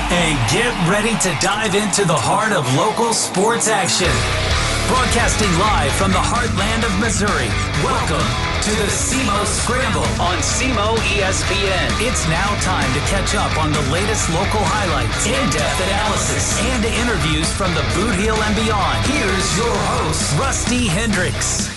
And get ready to dive into the heart of local sports action. Broadcasting live from the heartland of Missouri, welcome to the SEMO Scramble on SEMO ESPN. It's now time to catch up on the latest local highlights, in-depth analysis, and interviews from the Boot Heel and beyond. Here's your host, Rusty Hendricks.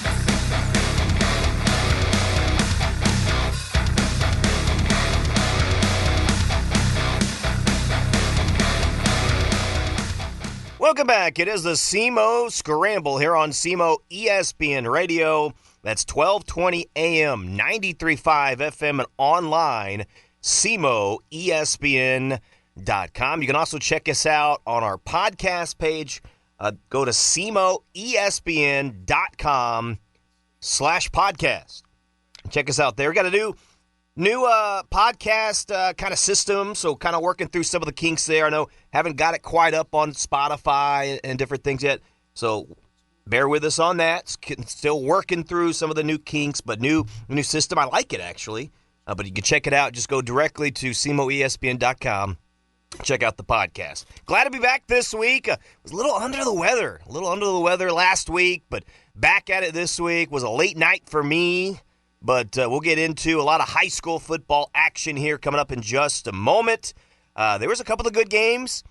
Welcome back. It is the SEMO Scramble here on SEMO ESPN Radio. That's 1220 AM, 93.5 FM, and online, SEMOESPN.com. You can also check us out on our podcast page. Go to SEMOESPN.com/podcast. Check us out there. We got a new podcast kind of system, so kind of working through some of the kinks there. I know haven't got it quite up on Spotify and different things yet, so bear with us on that. Still working through some of the new kinks, but new system. I like it, actually. But you can check it out. Just go directly to SEMOESPN.com. Check out the podcast. Glad to be back this week. Was a little under the weather last week, but back at it this week. Was a late night for me. But we'll get into a lot of high school football action here coming up in just a moment. There was a couple of good games,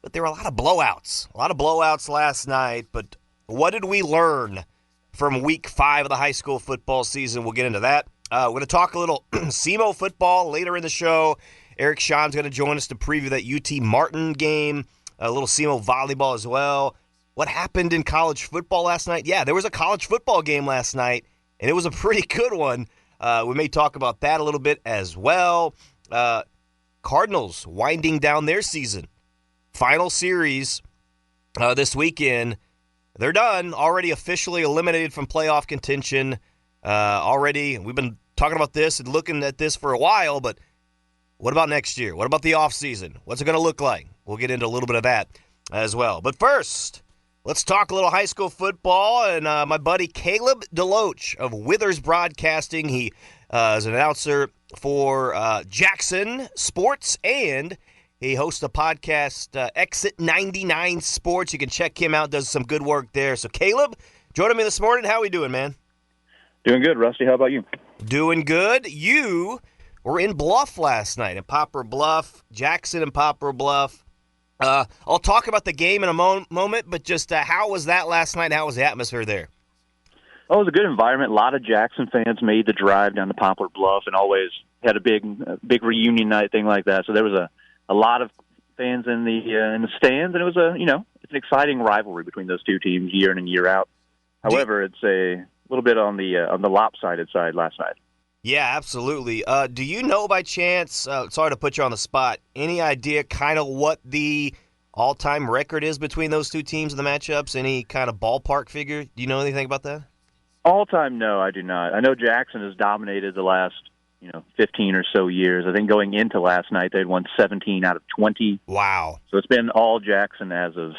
but there were a lot of blowouts. A lot of blowouts last night. But what did we learn from Week 5 of the high school football season? We'll get into that. We're going to talk a little SEMO football later in the show. Erik Sean's going to join us to preview that UT Martin game, a little SEMO volleyball as well. What happened in college football last night? Yeah, there was a college football game last night. And it was a pretty good one. We may talk about that a little bit as well. Cardinals winding down their season. Final series this weekend. They're done. Already officially eliminated from playoff contention. Already, we've been talking about this and looking at this for a while, but what about next year? What about the offseason? What's it going to look like? We'll get into a little bit of that as well. But first, let's talk a little high school football, and my buddy Caleb DeLoach of Withers Broadcasting. He is an announcer for Jackson Sports, and he hosts a podcast, Exit 99 Sports. You can check him out, does some good work there. So, Caleb, joining me this morning. How are we doing, man? Doing good, Rusty. How about you? Doing good. You were in Bluff last night, in Poplar Bluff, Jackson and Poplar Bluff. I'll talk about the game in a moment, but just how was that last night? How was the atmosphere there? Oh, it was a good environment. A lot of Jackson fans made the drive down to Poplar Bluff and always had a big reunion night thing like that. So there was a lot of fans in the stands, and it was it's an exciting rivalry between those two teams year in and year out. However, it's a little bit on the lopsided side last night. Yeah, absolutely. Do you know by chance, sorry to put you on the spot, any idea kind of what the all-time record is between those two teams in the matchups? Any kind of ballpark figure? Do you know anything about that? All-time, no, I do not. I know Jackson has dominated the last 15 or so years. I think going into last night, they'd won 17 out of 20. Wow. So it's been all Jackson as of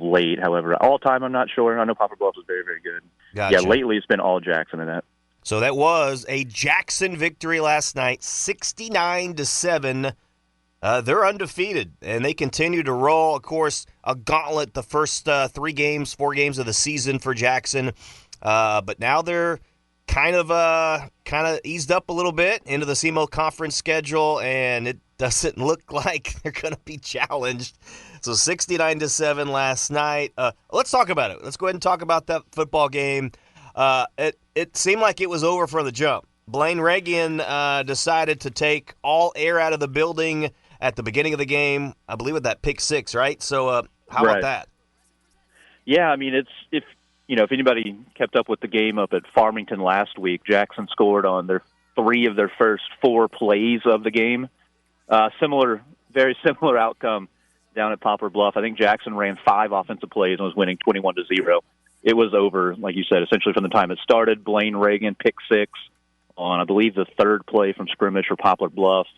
late. However, all-time, I'm not sure. I know Poplar Bluff is very, very good. Gotcha. Yeah, lately it's been all Jackson in that. So that was a Jackson victory last night, 69-7. They're undefeated, and they continue to roll. Of course, a gauntlet the first 4 games of the season for Jackson. But now they're kind of eased up a little bit into the SEMO conference schedule, and it doesn't look like they're going to be challenged. So 69-7 last night. Let's talk about it. Let's go ahead and talk about that football game. It seemed like it was over from the jump. Blaine Reagan decided to take all air out of the building at the beginning of the game, I believe with that pick six, right? So how about that? Yeah, I mean, if anybody kept up with the game up at Farmington last week, Jackson scored on their 3 of their first 4 plays of the game. Very similar outcome down at Poplar Bluff. I think Jackson ran 5 offensive plays and was winning 21-0. It was over, like you said, essentially from the time it started. Blaine Reagan, pick 6 on, I believe, the 3rd play from scrimmage for Poplar Bluff.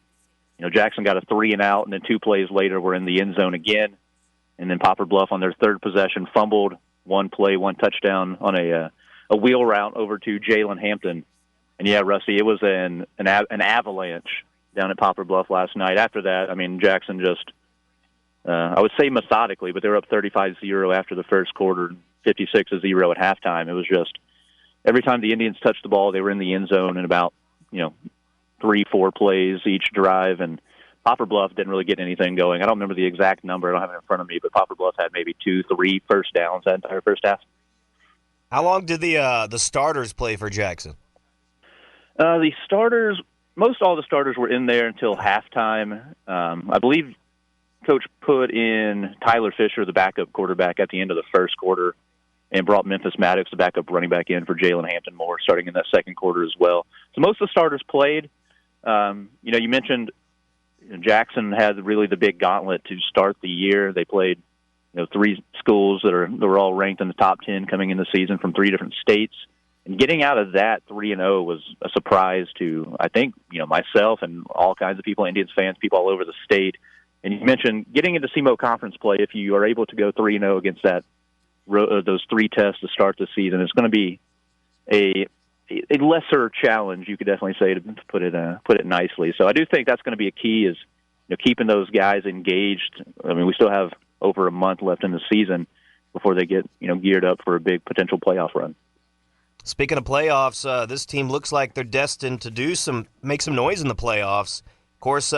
Jackson got a 3 and out, and then 2 plays later were in the end zone again. And then Poplar Bluff on their 3rd possession fumbled, 1 play, 1 touchdown on a wheel route over to Jalen Hampton. And yeah, Rusty, it was an avalanche down at Poplar Bluff last night. After that, I mean, Jackson just I would say methodically, but they were up 35-0 after the first quarter, 56-0 at halftime. It was just every time the Indians touched the ball, they were in the end zone in about 3-4 plays each drive, and Poplar Bluff didn't really get anything going. I don't remember the exact number. I don't have it in front of me, but Poplar Bluff had maybe 2-3 first downs that entire first half. How long did the starters play for Jackson? The starters, most all the starters were in there until halftime. I believe Coach put in Tyler Fisher, the backup quarterback, at the end of the first quarter, and brought Memphis Maddox, the backup running back, in for Jalen Hampton Moore, starting in that second quarter as well. So most of the starters played. You mentioned Jackson had really the big gauntlet to start the year. They played, three schools that were all ranked in the top 10 coming in the season from three different states. And getting out of that 3-0 was a surprise to, I think, myself and all kinds of people, Indians fans, people all over the state. And you mentioned getting into SEMO conference play. If you are able to go 3-0 against those three tests to start the season, it's going to be a lesser challenge, you could definitely say, to put it nicely. So I do think that's going to be a key, is keeping those guys engaged. I mean, we still have over a month left in the season before they get geared up for a big potential playoff run. Speaking of playoffs, this team looks like they're destined to make some noise in the playoffs. Of course,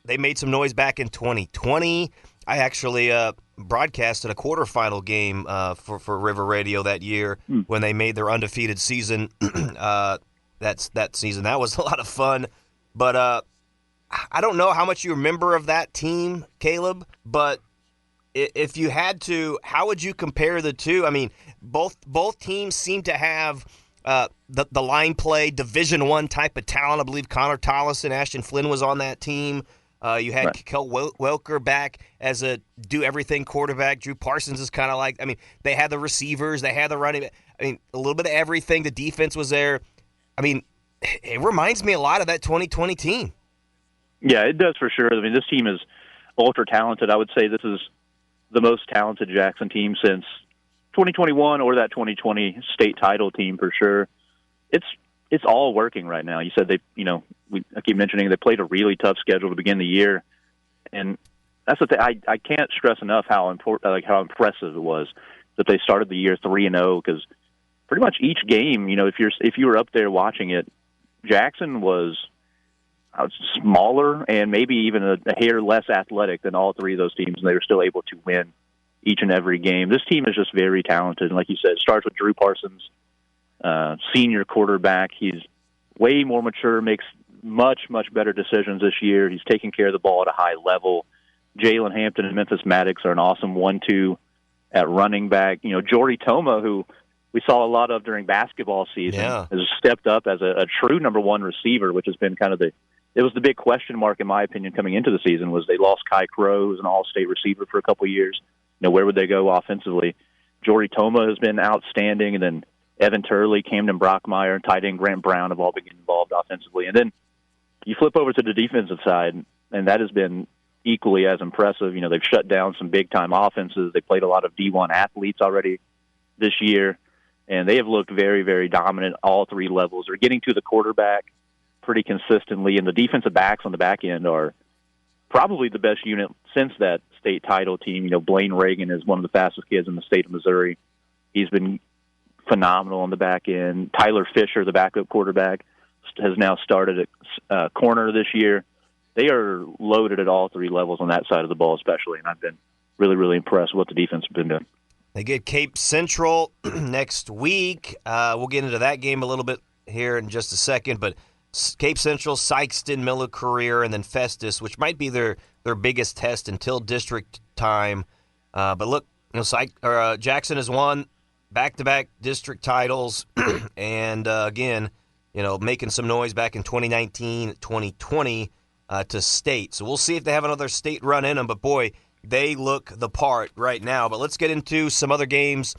they made some noise back in 2020. I actually broadcasted a quarterfinal game for River Radio that year when they made their undefeated season. That season, that was a lot of fun. But I don't know how much you remember of that team, Caleb. But if you had to, how would you compare the two? I mean, both teams seem to have the line play, Division I type of talent. I believe Connor Tolleson, Ashton Flynn was on that team. You had right. Kel Welker back as a do-everything quarterback. Drew Parsons is kind of like, they had the receivers, they had the running. A little bit of everything. The defense was there. It reminds me a lot of that 2020 team. Yeah, it does for sure. This team is ultra-talented. I would say this is the most talented Jackson team since 2021 or that 2020 state title team for sure. It's all working right now. You said I keep mentioning they played a really tough schedule to begin the year, and that's the thing. I can't stress enough how impressive it was that they started the year 3-0, because pretty much each game, if you were up there watching it, Jackson was smaller and maybe even a hair less athletic than all three of those teams, and they were still able to win each and every game. This team is just very talented, and like you said, it starts with Drew Parsons, senior quarterback. He's way more mature, makes much, much better decisions this year. He's taking care of the ball at a high level. Jalen Hampton and Memphis Maddox are an awesome 1-2 at running back. Jory Toma, who we saw a lot of during basketball season, has stepped up as a true number one receiver, which has been it was the big question mark, in my opinion, coming into the season, was they lost Kai Crow, who's an all-state receiver for a couple of years. Where would they go offensively? Jory Toma has been outstanding, and then Evan Turley, Camden Brockmeyer, and tight end Grant Brown have all been involved offensively. And then you flip over to the defensive side, and that has been equally as impressive. They've shut down some big-time offenses. They played a lot of D1 athletes already this year, and they have looked very, very dominant all three levels. They're getting to the quarterback pretty consistently, and the defensive backs on the back end are probably the best unit since that state title team. Blaine Reagan is one of the fastest kids in the state of Missouri. He's been phenomenal on the back end. Tyler Fisher, the backup quarterback, has now started at corner this year. They are loaded at all three levels on that side of the ball especially, and I've been really, really impressed with what the defense has been doing. They get Cape Central next week. We'll get into that game a little bit here in just a second, but Cape Central, Sykeston, Miller Career, and then Festus, which might be their biggest test until district time. But look, Jackson has won back-to-back district titles, and again, making some noise back in 2019, 2020 to state. So we'll see if they have another state run in them. But boy, they look the part right now. But let's get into some other games,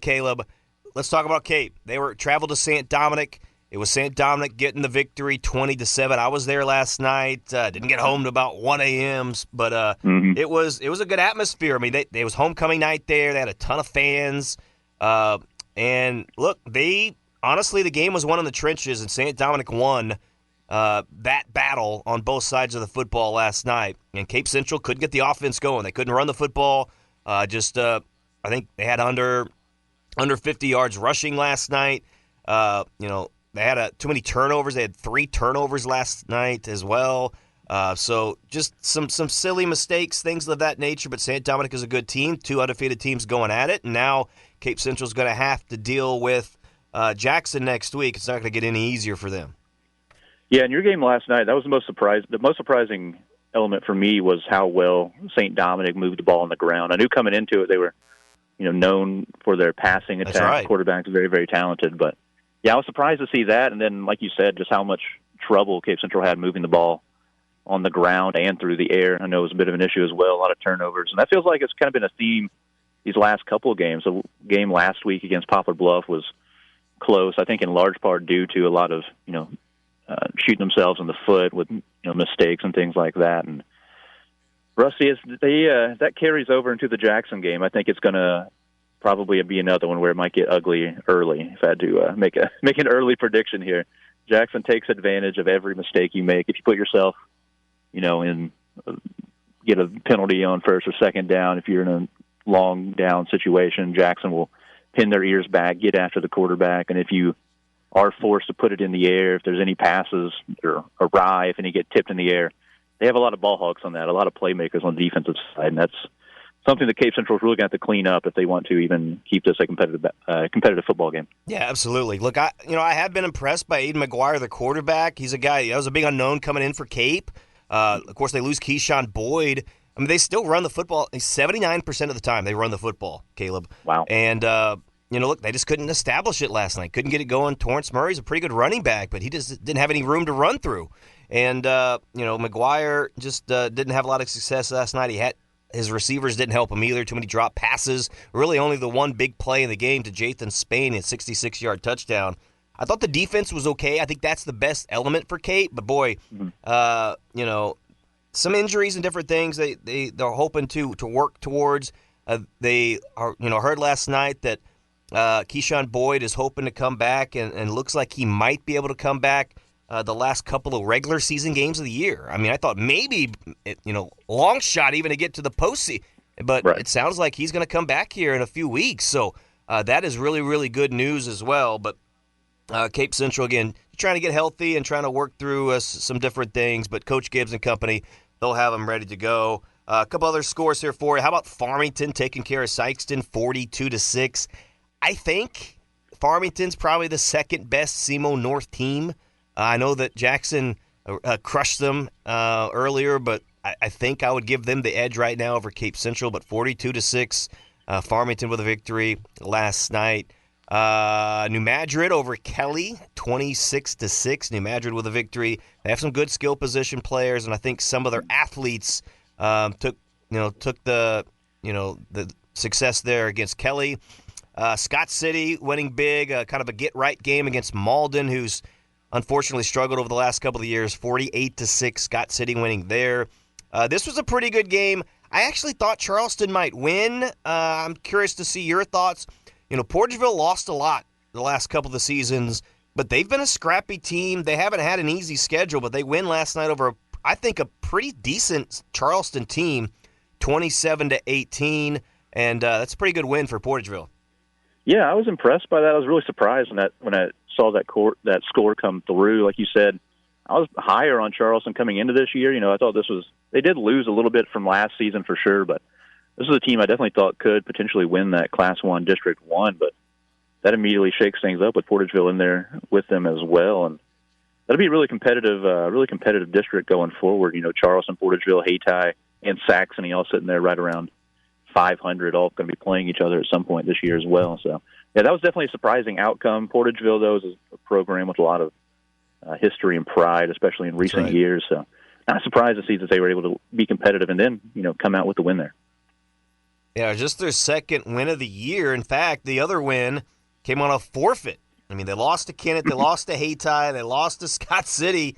Caleb. Let's talk about Cape. They traveled to St. Dominic. It was St. Dominic getting the victory 20-7. I was there last night. Didn't get home to about 1 a.m., but it was a good atmosphere. It was homecoming night there. They had a ton of fans. And look, honestly, the game was won in the trenches, and St. Dominic won that battle on both sides of the football last night. And Cape Central couldn't get the offense going. They couldn't run the football. I think they had under 50 yards rushing last night. They had too many turnovers. They had 3 turnovers last night as well. So just some silly mistakes, things of that nature. But St. Dominic is a good team, 2 undefeated teams going at it. And now Cape Central's going to have to deal with Jackson next week. It's not going to get any easier for them. Yeah, in your game last night, that was the most surprising element for me was how well St. Dominic moved the ball on the ground. I knew coming into it they were, known for their passing attack. That's right. Quarterback's very, very talented. But, yeah, I was surprised to see that. And then, like you said, just how much trouble Cape Central had moving the ball on the ground and through the air. I know it was a bit of an issue as well, a lot of turnovers. And that feels like it's kind of been a theme these last couple of games. The game last week against Poplar Bluff was close, I think in large part due to a lot of, shooting themselves in the foot with mistakes and things like that. And Rusty, that carries over into the Jackson game. I think it's going to probably be another one where it might get ugly early. If I had to make an early prediction here, Jackson takes advantage of every mistake you make. If you put yourself, get a penalty on first or second down, if you're in a long down situation, Jackson will pin their ears back, get after the quarterback, and if you are forced to put it in the air, if there's any passes or awry, if any get tipped in the air, they have a lot of ball hawks on that, a lot of playmakers on the defensive side, and that's something that Cape Central is really going to have to clean up if they want to even keep this a competitive football game. Yeah, absolutely. Look, I have been impressed by Aiden McGuire, the quarterback. He's a guy that was a big unknown coming in for Cape. Of course, they lose Keyshawn Boyd. I mean, they still run the football 79% of the time. They run the football, Caleb. Wow. And look, they just couldn't establish it last night. Couldn't get it going. Torrance Murray's a pretty good running back, but he just didn't have any room to run through. And McGuire just didn't have a lot of success last night. His receivers didn't help him either. Too many drop passes. Really only the one big play in the game to Jathan Spain, a 66-yard touchdown. I thought the defense was okay. I think that's the best element for Cape. But, boy, some injuries and different things they're hoping to work towards. They are, heard last night that Keyshawn Boyd is hoping to come back and looks like he might be able to come back the last couple of regular season games of the year. I mean, I thought maybe, long shot even to get to the postseason. But right. It sounds like he's going to come back here in a few weeks. So that is really, really good news as well. But Cape Central, again, trying to get healthy and trying to work through some different things. But Coach Gibbs and company, they'll have them ready to go. A couple other scores here for you. How about Farmington taking care of Sykeston 42-6? I think Farmington's probably the second best SEMO North team. I know that Jackson crushed them earlier, but I think I would give them the edge right now over Cape Central. But 42-6, Farmington with a victory last night. New Madrid over Kelly, 26-6. New Madrid with a victory. They have some good skill position players, and I think some of their athletes took the success there against Kelly. Scott City winning big, kind of a get-right game against Malden, who's unfortunately struggled over the last couple of years. 48-6, Scott City winning there. This was a pretty good game. I actually thought Charleston might win. I'm curious to see your thoughts. Porterville lost a lot the last couple of the seasons, but they've been a scrappy team. They haven't had an easy schedule, but they win last night over, I think, a pretty decent Charleston team, 27-18, and that's a pretty good win for Porterville. Yeah, I was impressed by that. I was really surprised when I saw that score come through. Like you said, I was higher on Charleston coming into this year. I thought they did lose a little bit from last season for sure, but this is a team I definitely thought could potentially win that Class 1 District 1, but that immediately shakes things up with Porterville in there with them as well. And that'll be a really competitive district going forward. Charleston, Porterville, Hayti, and Saxony all sitting there right around 500, all going to be playing each other at some point this year as well. So, yeah, that was definitely a surprising outcome. Porterville, though, is a program with a lot of history and pride, especially in recent years. So, not surprised to see that they were able to be competitive and then, come out with the win there. Yeah, just their second win of the year. In fact, the other win came on a forfeit. I mean, they lost to Kennett, they lost to Hayti, they lost to Scott City,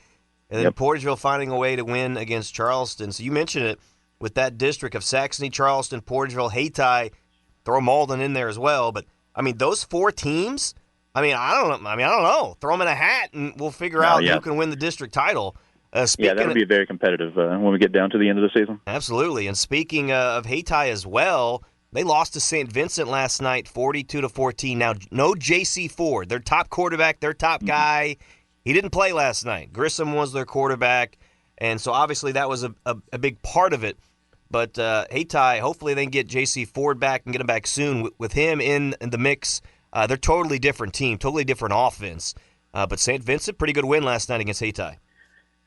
and then Porterville finding a way to win against Charleston. So you mentioned it with that district of Saxony, Charleston, Porterville, Hayti, throw Malden in there as well. But, I mean, those four teams, I mean, I don't know. Throw them in a hat, and we'll figure out who can win the district title. That'll be very competitive when we get down to the end of the season. Absolutely. And speaking of Hayti as well, they lost to St. Vincent last night, 42-14. Now, no J.C. Ford, their top quarterback, their top guy. He didn't play last night. Grissom was their quarterback, and so obviously that was a big part of it. But Hayti, hopefully they can get J.C. Ford back and get him back soon. With him in the mix, they're totally different team, totally different offense. But St. Vincent, pretty good win last night against Hayti.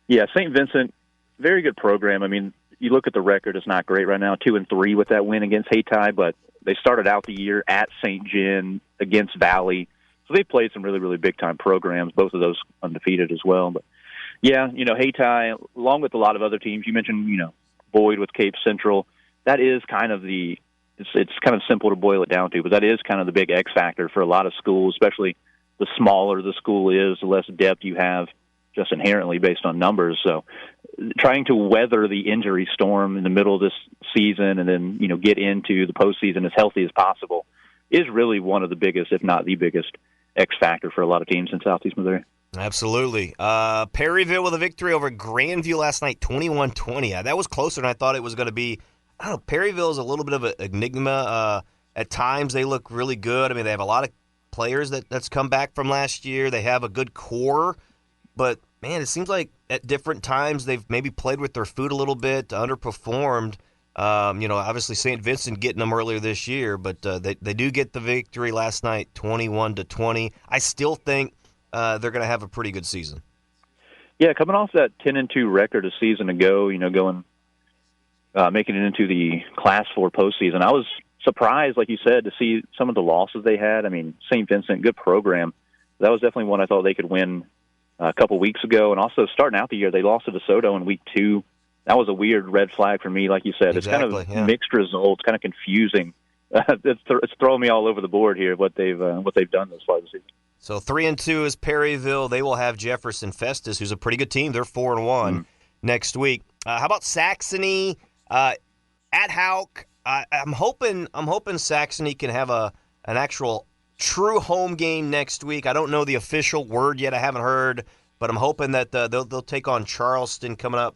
Yeah, St. Vincent, very good program. I mean, you look at the record, it's not great right now, 2-3 with that win against Hayti, but they started out the year at St. John against Valley. So they played some really, really big-time programs, both of those undefeated as well. But, yeah, Hayti, along with a lot of other teams, you mentioned, Boyd with Cape Central, that is kind of it's kind of simple to boil it down to, but that is kind of the big X factor for a lot of schools, especially the smaller the school is, the less depth you have just inherently based on numbers. So trying to weather the injury storm in the middle of this season and then, get into the postseason as healthy as possible is really one of the biggest, if not the biggest, X factor for a lot of teams in Southeast Missouri. Absolutely. Perryville with a victory over Grandview last night, 21-20. That was closer than I thought it was going to be. I don't know, Perryville is a little bit of an enigma. At times they look really good. I mean, they have a lot of players that's come back from last year. They have a good core. But, man, it seems like at different times they've maybe played with their food a little bit, underperformed. Obviously St. Vincent getting them earlier this year, but they do get the victory last night, 21-20. I still think they're going to have a pretty good season. Yeah, coming off that 10-2 record a season ago, making it into the Class 4 postseason, I was surprised, like you said, to see some of the losses they had. I mean, St. Vincent, good program. That was definitely one I thought they could win a couple weeks ago, and also starting out the year, they lost to DeSoto in week 2. That was a weird red flag for me, like you said. Exactly, it's kind of mixed results, kind of confusing. It's throwing me all over the board here what they've done this far this season. So 3-2 is Perryville. They will have Jefferson Festus, who's a pretty good team. They're 4-1 next week. How about Saxony at Houck? I'm hoping Saxony can have an actual true home game next week. I don't know the official word yet. I haven't heard, but I'm hoping that they'll take on Charleston coming up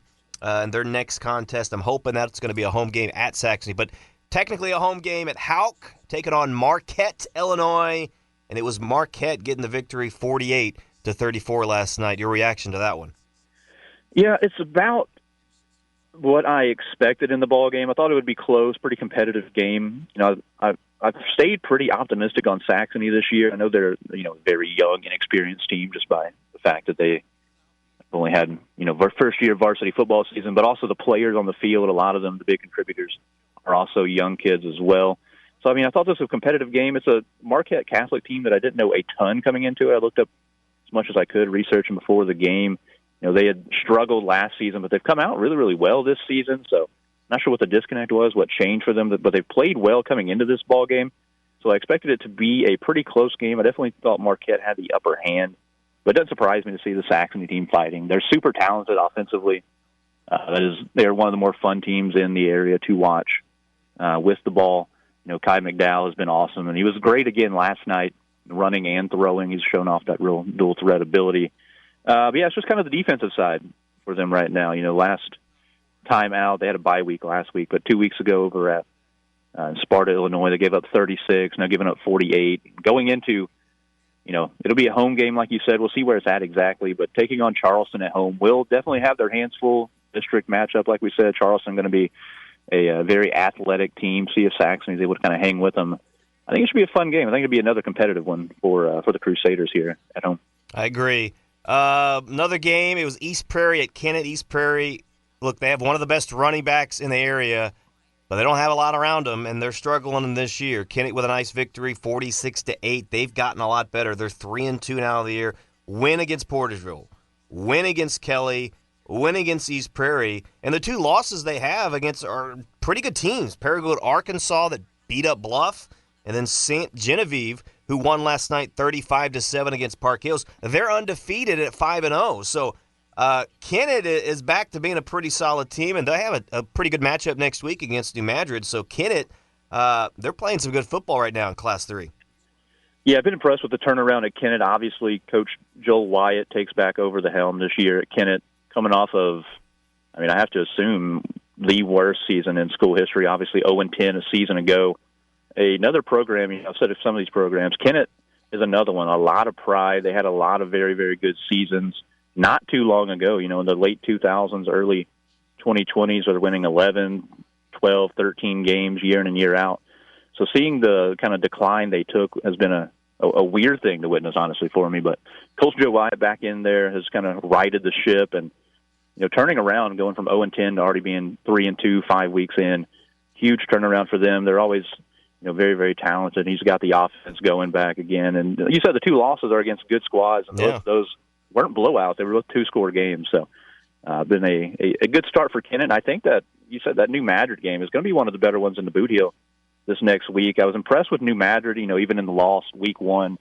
in their next contest. I'm hoping that's going to be a home game at Saxony, but technically a home game at Houck, taking on Marquette, Illinois, and it was Marquette getting the victory 48-34 last night. Your reaction to that one? Yeah, it's about what I expected in the ball game. I thought it would be close, pretty competitive game. I've stayed pretty optimistic on Saxony this year. I know they're a very young, inexperienced team just by the fact that they only had first year varsity football season, but also the players on the field. A lot of them, the big contributors, are also young kids as well. So I thought this was a competitive game. It's a Marquette Catholic team that I didn't know a ton coming into it. I looked up as much as I could researching before the game. They had struggled last season, but they've come out really, really well this season. So not sure what the disconnect was, what changed for them, but they've played well coming into this ball game. So I expected it to be a pretty close game. I definitely thought Marquette had the upper hand, but it doesn't surprise me to see the Saxony team fighting. They're super talented offensively. They're one of the more fun teams in the area to watch with the ball. Kai McDowell has been awesome, and he was great again last night, running and throwing. He's shown off that real dual threat ability. But yeah, it's just kind of the defensive side for them right now. Last time out, they had a bye week last week, but 2 weeks ago over at Sparta, Illinois, they gave up 36, now giving up 48. Going into, it'll be a home game, like you said. We'll see where it's at exactly, but taking on Charleston at home will definitely have their hands full. District matchup, like we said, Charleston going to be a very athletic team. See if Saxony is able to kind of hang with them. I think it should be a fun game. I think it'll be another competitive one for the Crusaders here at home. I agree. Another game, it was East Prairie at Kennett. East Prairie, look, they have one of the best running backs in the area, but they don't have a lot around them, and they're struggling this year. Kennett with a nice victory, 46-8. They've gotten a lot better. They're 3-2 now of the year. Win against Porterville, win against Kelly, win against East Prairie, and the two losses they have against are pretty good teams. Paragould, Arkansas, that beat up Bluff, and then St. Genevieve, who won last night 35-7 against Park Hills. They're undefeated at 5-0. So Kennett is back to being a pretty solid team, and they have a pretty good matchup next week against New Madrid. So Kennett, they're playing some good football right now in Class 3. Yeah, I've been impressed with the turnaround at Kennett. Obviously, Coach Joel Wyatt takes back over the helm this year at Kennett, coming off of, I have to assume, the worst season in school history. Obviously, 0-10 a season ago. Another program, I've said of some of these programs, Kennett is another one. A lot of pride. They had a lot of very, very good seasons not too long ago, in the late 2000s, early 2020s, they're winning 11, 12, 13 games year in and year out. So seeing the kind of decline they took has been a weird thing to witness, honestly, for me. But Coach Joe Wyatt back in there has kind of righted the ship and, turning around, going from 0-10 to already being 3-2 5 weeks in. Huge turnaround for them. They're always, very, very talented. He's got the offense going back again. And you said the 2 losses are against good squads, and those weren't blowouts. They were both 2-score games. So been a good start for Kennett. And I think that you said that New Madrid game is going to be one of the better ones in the Boot Heel this next week. I was impressed with New Madrid, even in the loss week 1,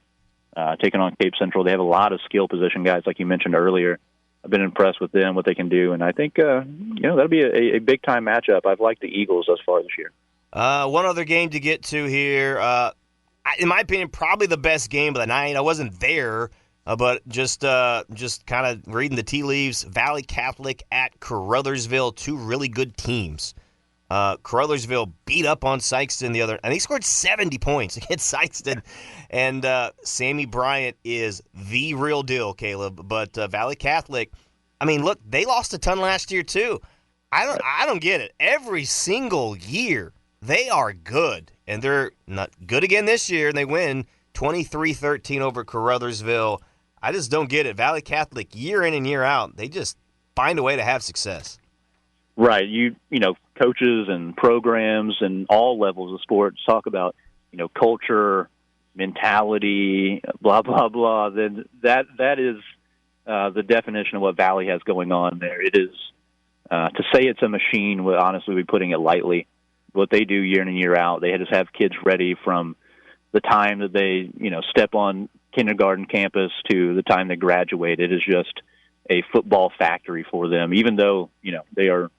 taking on Cape Central. They have a lot of skill position guys, like you mentioned earlier. I've been impressed with them, what they can do, and I think that'll be a big-time matchup. I've liked the Eagles thus far this year. One other game to get to here. In my opinion, probably the best game of the night. I wasn't there, but just kind of reading the tea leaves. Valley Catholic at Caruthersville, 2 really good teams. Caruthersville beat up on Sykeston the other, and they scored 70 points against Sykeston. And Sammy Bryant is the real deal, Caleb. But Valley Catholic, look, they lost a ton last year too. I don't get it. Every single year they are good, and they're not good again this year, and they win 23-13 over Caruthersville. I just don't get it. Valley Catholic, year in and year out, they just find a way to have success. Right. Coaches and programs and all levels of sports talk about, culture, mentality, blah, blah, blah. Then that is the definition of what Valley has going on there. It is, to say it's a machine would honestly be putting it lightly. What they do year in and year out, they just have kids ready from the time that they, step on kindergarten campus to the time they graduate. It is just a football factory for them, even though, they are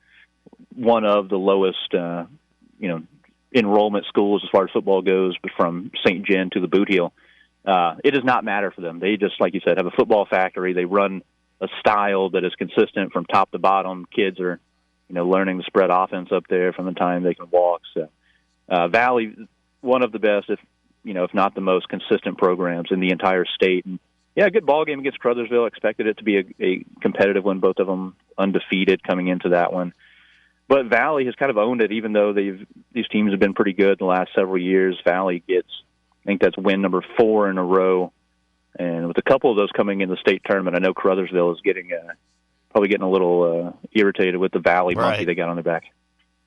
one of the lowest, enrollment schools as far as football goes, but from St. John to the Boot Heel. It does not matter for them. They just, like you said, have a football factory. They run a style that is consistent from top to bottom. Kids are, learning the spread offense up there from the time they can walk. So Valley, one of the best, if not the most consistent programs in the entire state. And yeah, a good ball game against Caruthersville. Expected it to be a competitive one. Both of them undefeated coming into that one. But Valley has kind of owned it, even though these teams have been pretty good the last several years. Valley gets, I think that's win number 4 in a row. And with a couple of those coming in the state tournament, I know Caruthersville is probably getting a little irritated with the Valley monkey they got on their back.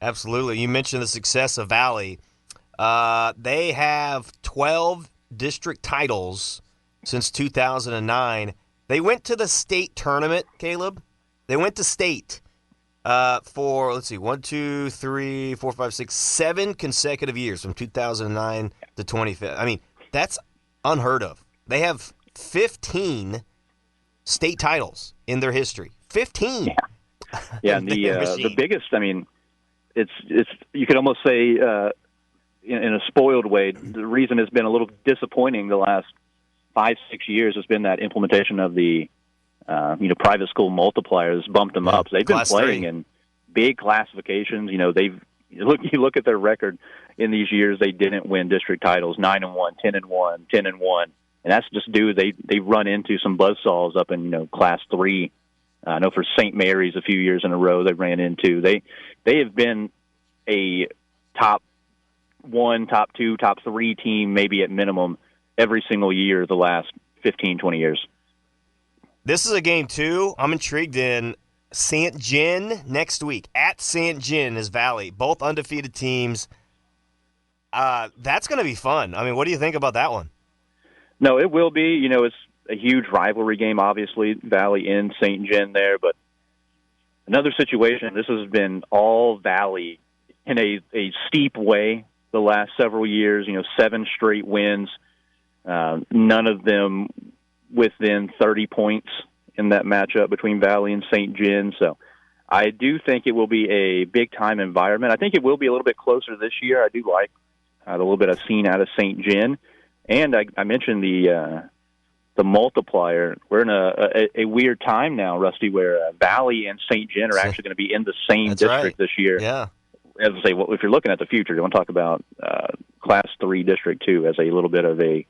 Absolutely. You mentioned the success of Valley. They have 12 district titles since 2009. They went to the state tournament, Caleb. They went to state. For, 7 consecutive years from 2009 to 2015. That's unheard of. They have 15 state titles in their history. 15. Yeah, and the biggest, it's you could almost say in a spoiled way, the reason it's been a little disappointing the last 5-6 years has been that implementation of the private school multipliers bumped them up. So they've been playing in big classifications. You look at their record in these years. They didn't win district titles, 9-1, 10-1, 10-1, and that's just due they run into some buzzsaws up in Class 3. I know for St. Mary's a few years in a row they ran into. They have been a top 1, top 2, top 3 team maybe at minimum every single year the last 15, 20 years. This is a game, too, I'm intrigued in. St. John next week. At St. John is Valley. Both undefeated teams. That's going to be fun. What do you think about that one? No, it will be. It's a huge rivalry game, obviously, Valley in St. John there. But another situation, this has been all Valley in a steep way the last several years. 7 straight wins. None of them within 30 points in that matchup between Valley and St. John. So I do think it will be a big-time environment. I think it will be a little bit closer this year. I do like the little bit I've seen out of St. John. And I mentioned the multiplier. We're in a weird time now, Rusty, where Valley and St. John are actually going to be in the same district this year. Yeah. As I say, well, if you're looking at the future, you want to talk about Class 3 District 2 as a little bit of a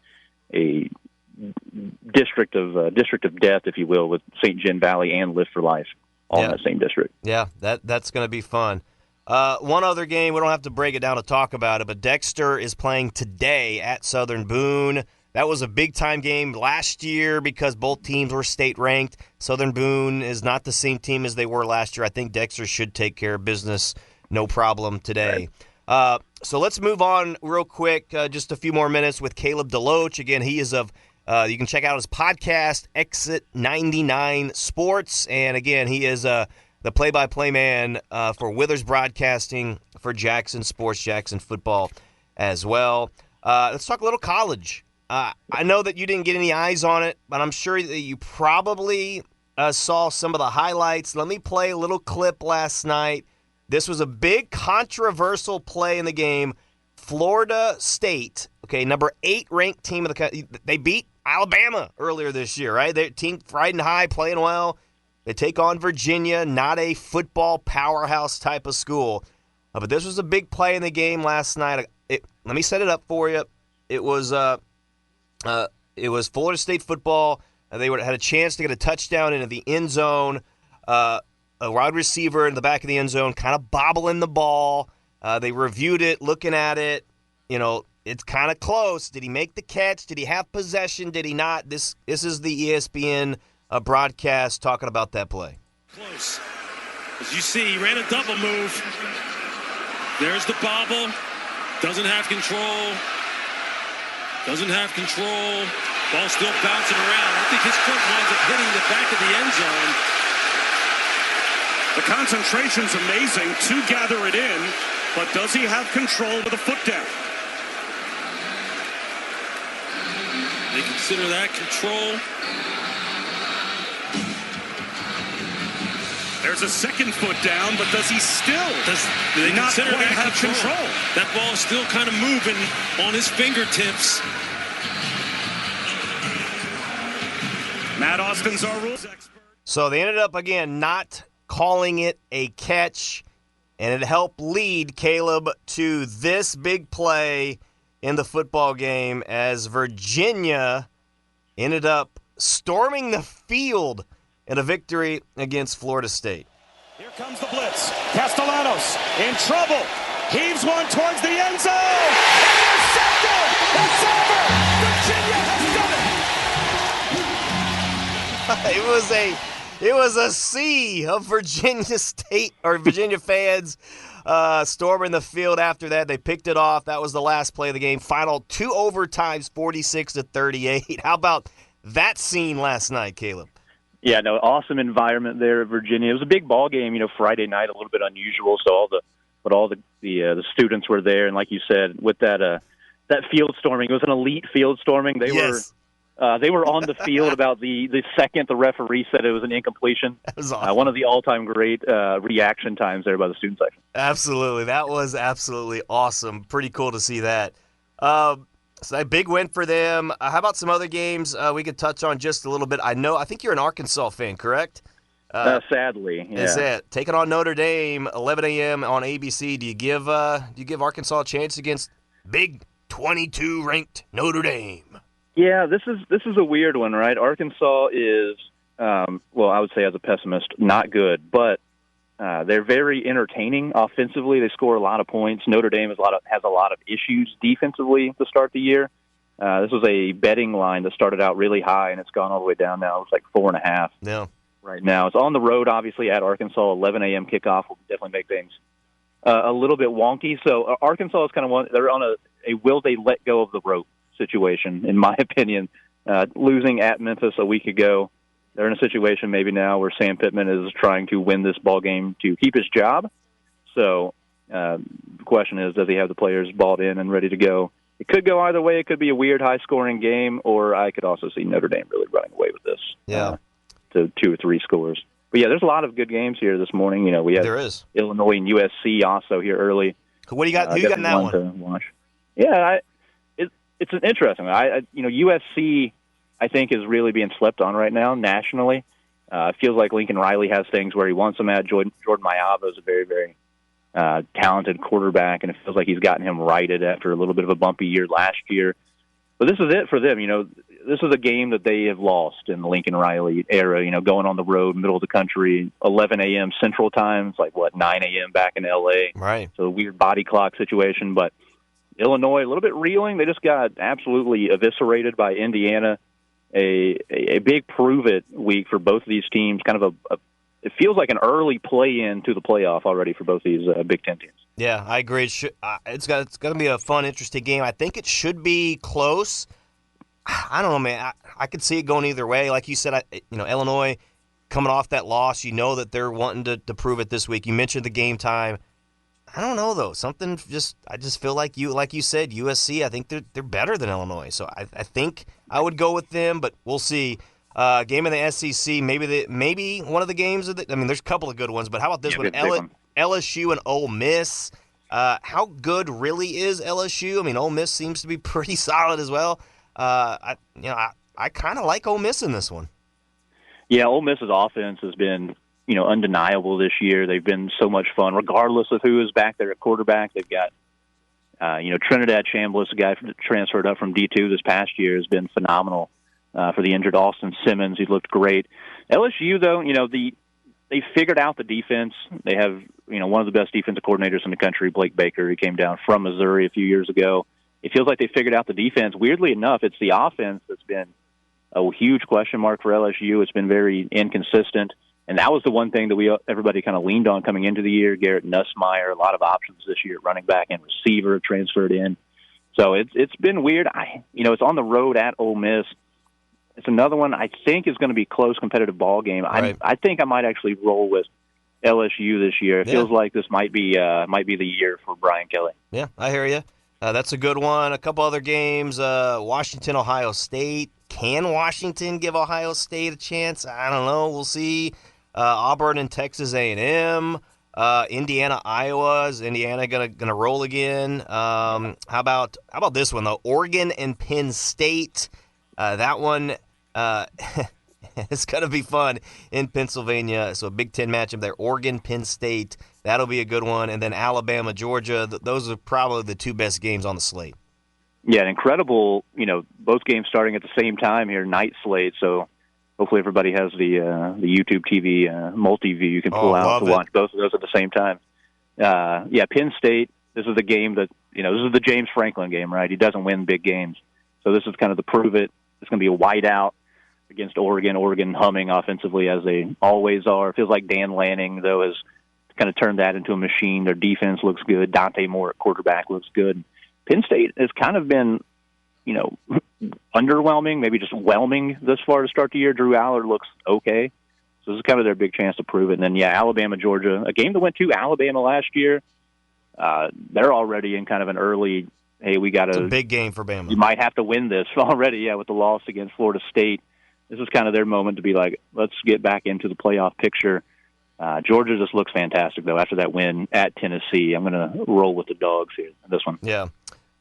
district of death, if you will, with St. John Valley and Live for Life all in that same district. Yeah, that's going to be fun. One other game, we don't have to break it down to talk about it, but Dexter is playing today at Southern Boone. That was a big-time game last year because both teams were state-ranked. Southern Boone is not the same team as they were last year. I think Dexter should take care of business, no problem today. Right. So let's move on real quick, just a few more minutes with Caleb DeLoach. Again, he is of you can check out his podcast, Exit 99 Sports. And, again, he is the play-by-play man for Withers Broadcasting, for Jackson Sports, Jackson Football as well. Let's talk a little college. I know that you didn't get any eyes on it, but I'm sure that you probably saw some of the highlights. Let me play a little clip last night. This was a big controversial play in the game. Florida State, okay, number 8 ranked team of the country. They beat Alabama earlier this year, right? Their team riding high, playing well. They take on Virginia, not a football powerhouse type of school. But this was a big play in the game last night. Let me set it up for you. It was Florida State football. They had a chance to get a touchdown into the end zone. A wide receiver in the back of the end zone kind of bobbling the ball. They reviewed it, looking at it. You know, it's kind of close. Did he make the catch? Did he have possession? Did he not? This is the ESPN broadcast talking about that play. Close. As you see, he ran a double move. There's the bobble. Doesn't have control. Doesn't have control. Ball still bouncing around. I think his foot winds up hitting the back of the end zone. The concentration's amazing to gather it in, but does he have control with a foot down? They consider that control. There's a second foot down, but does he still they not consider quite that have control? That ball is still kind of moving on his fingertips. Matt Austin's our rules expert. So they ended up, again, not calling it a catch, and it helped lead Caleb to this big play in the football game as Virginia ended up storming the field in a victory against Florida State. Here comes the blitz. Castellanos in trouble. Heaves one towards the end zone. Intercepted. It's over. Virginia has done it. It was a sea of Virginia State or Virginia fans storming the field after that. They picked it off. That was the last play of the game. Final 2 overtimes, 46-38. How about that scene last night, Caleb? Yeah, no, awesome environment there at Virginia. It was a big ball game, Friday night, a little bit unusual. So all the students were there, and like you said, with that field storming, it was an elite field storming. They were on the field about the second the referee said it was an incompletion. That was awesome. One of the all-time great reaction times there by the student section. Absolutely, that was absolutely awesome. Pretty cool to see that. So a big win for them. How about some other games we could touch on just a little bit? I think you're an Arkansas fan, correct? Sadly, yeah. Is it taking on Notre Dame, 11 a.m. on ABC? Do you give Arkansas a chance against big 22 ranked Notre Dame? Yeah, this is a weird one, right? Arkansas is, I would say as a pessimist, not good, but they're very entertaining offensively. They score a lot of points. Notre Dame has a lot of issues defensively to start the year. This was a betting line that started out really high, and it's gone all the way down now. It's like 4.5 right now. It's on the road, obviously, at Arkansas. 11 a.m. kickoff will definitely make things a little bit wonky. So Arkansas is kind of one. They're on a will they let go of the rope situation, in my opinion. Losing at Memphis a week ago, they're in a situation maybe now where Sam Pittman is trying to win this ball game to keep his job. So the question is, does he have the players balled in and ready to go? It could go either way. It could be a weird, high-scoring game, or I could also see Notre Dame really running away with this to 2 or 3 scores. But, yeah, there's a lot of good games here this morning. We had Illinois and USC also here early. What do you got? Who you got in that one? To watch. Yeah, it's an interesting one. USC, I think, is really being slept on right now nationally. It feels like Lincoln Riley has things where he wants them at. Jordan Mailata is a very, very talented quarterback, and it feels like he's gotten him righted after a little bit of a bumpy year last year. But this is it for them. This is a game that they have lost in the Lincoln Riley era, going on the road, middle of the country, 11 a.m. Central Time. It's like, 9 a.m. back in L.A. Right. So a weird body clock situation. But Illinois, a little bit reeling. They just got absolutely eviscerated by Indiana. A big prove-it week for both of these teams, kind of it feels like an early play-in to the playoff already for both these Big Ten teams. Yeah, I agree. It's going to be a fun, interesting game. I think it should be close. I don't know, man. I could see it going either way. Like you said, Illinois coming off that loss, that they're wanting to prove it this week. You mentioned the game time. I don't know, though. I just feel like you said, USC, I think they're better than Illinois. So I think I would go with them, but we'll see. Game in the SEC, maybe one of the games. There's a couple of good ones, but how about this one? LSU and Ole Miss. How good really is LSU? Ole Miss seems to be pretty solid as well. I kind of like Ole Miss in this one. Yeah, Ole Miss's offense has been, undeniable this year. They've been so much fun, regardless of who is back there at quarterback. They've got, Trinidad Chambliss, a guy transferred up from D2 this past year, has been phenomenal for the injured Austin Simmons. He looked great. LSU, though, they figured out the defense. They have, one of the best defensive coordinators in the country, Blake Baker. He came down from Missouri a few years ago. It feels like they figured out the defense. Weirdly enough, it's the offense that's been a huge question mark for LSU. It's been very inconsistent, and that was the one thing that everybody kind of leaned on coming into the year. Garrett Nussmeier, a lot of options this year at running back and receiver transferred in. So it's been weird. It's on the road at Ole Miss. It's another one I think is going to be a close competitive ball game. Right. I think I might actually roll with LSU this year. It feels like this might be the year for Brian Kelly. Yeah, I hear you. That's a good one. A couple other games. Washington, Ohio State. Can Washington give Ohio State a chance? I don't know. We'll see. Auburn and Texas A&M. Indiana, Iowa. Is Indiana gonna roll again? How about this one though? Oregon and Penn State. That one. It's going to be fun in Pennsylvania. So a Big Ten matchup there. Oregon, Penn State. That'll be a good one. And then Alabama, Georgia. Those are probably the two best games on the slate. Yeah, an incredible, both games starting at the same time here, night slate. So hopefully everybody has the YouTube TV multi-view you can pull out to watch both of those at the same time. Penn State, this is the game that, this is the James Franklin game, right? He doesn't win big games. So this is kind of the prove it. It's going to be a whiteout against Oregon. Oregon humming offensively as they always are. It feels like Dan Lanning, though, has kind of turned that into a machine. Their defense looks good. Dante Moore at quarterback looks good. Penn State has kind of been, underwhelming, maybe just whelming this far to start the year. Drew Allard looks okay. So this is kind of their big chance to prove it. And then, Alabama, Georgia, a game that went to Alabama last year. They're already in kind of an early, hey, we got It's a big game for Bama. You might have to win this already, with the loss against Florida State. This is kind of their moment to be like, let's get back into the playoff picture. Georgia just looks fantastic, though, after that win at Tennessee. I'm going to roll with the dogs here, this one. Yeah.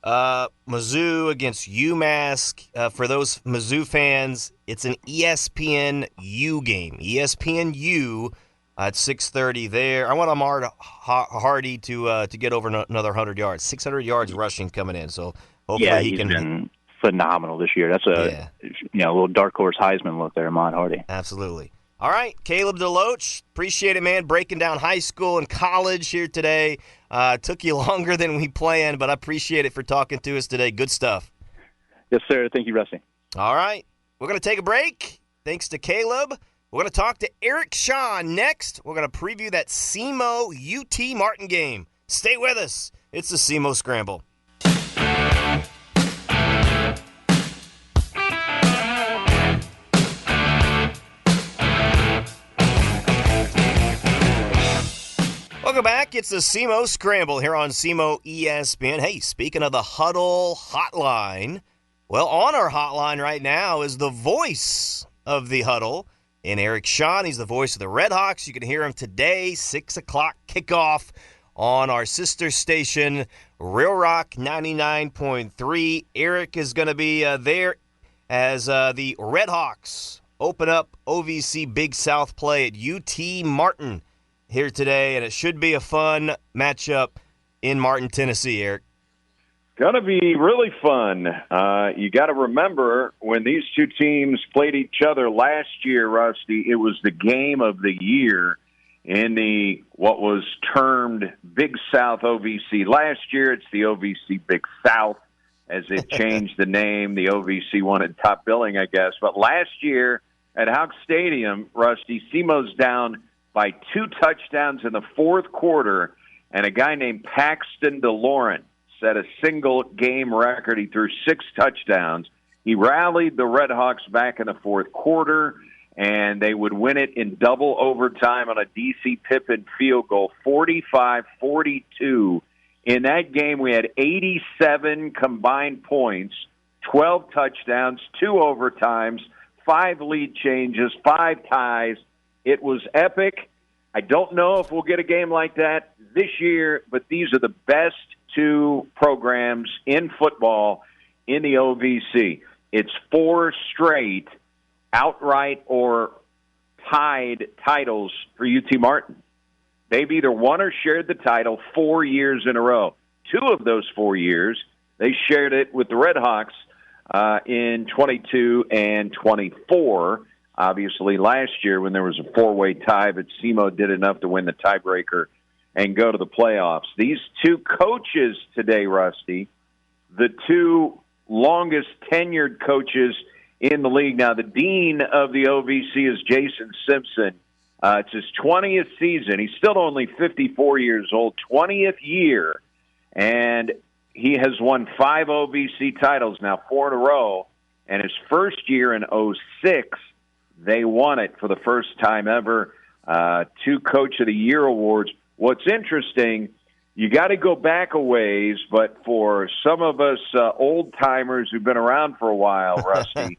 Mizzou against UMass. For those Mizzou fans, it's an ESPN U game. ESPN U at 6:30 there. I want Ahmad Hardy to get over another 100 yards. 600 yards rushing coming in, so hopefully he can. Been phenomenal this year. That's a little dark horse Heisman look there, Ahmad Hardy. Absolutely. All right, Caleb DeLoach, appreciate it, man, breaking down high school and college here today. Took you longer than we planned, but I appreciate it for talking to us today. Good stuff. Yes, sir. Thank you, Rusty. All right, we're going to take a break. Thanks to Caleb. We're going to talk to Erik Sean next. We're going to preview that SEMO UT Martin game. Stay with us. It's the SEMO Scramble. Welcome back. It's the SEMO Scramble here on SEMO ESPN. Hey, speaking of the Huddle Hotline, well, on our hotline right now is the voice of the Huddle, and Erik Sean. He's the voice of the Redhawks. You can hear him today, 6 o'clock kickoff on our sister station, Real Rock 99.3. Erik is going to be there as the Redhawks open up OVC Big South play at UT Martin here today, and it should be a fun matchup in Martin, Tennessee, Erik. Going to be really fun. You got to remember when these two teams played each other last year, Rusty, it was the game of the year in the what was termed Big South OVC. Last year, it's the OVC Big South as it changed the name. The OVC wanted top billing, I guess. But last year at Hawk Stadium, Rusty, SEMO's down by 2 touchdowns in the fourth quarter, and a guy named Paxton DeLoach set a single-game record. He threw 6 touchdowns. He rallied the Redhawks back in the fourth quarter, and they would win it in double overtime on a D.C. Pippin field goal, 45-42. In that game, we had 87 combined points, 12 touchdowns, 2 overtimes, 5 lead changes, 5 ties. It was epic. I don't know if we'll get a game like that this year, but these are the best 2 programs in football in the OVC. It's 4 straight outright or tied titles for UT Martin. They've either won or shared the title 4 years in a row. 2 of those 4 years, they shared it with the Redhawks in 22 and 24. Obviously, last year when there was a 4-way tie, but SEMO did enough to win the tiebreaker and go to the playoffs. These 2 coaches today, Rusty, the 2 longest tenured coaches in the league. Now, the dean of the OVC is Jason Simpson. It's his 20th season. He's still only 54 years old, 20th year, and he has won 5 OVC titles now, 4 in a row, and his first year in 06, they won it for the first time ever. 2 Coach of the Year awards. What's interesting, you got to go back a ways, but for some of us old-timers who've been around for a while, Rusty,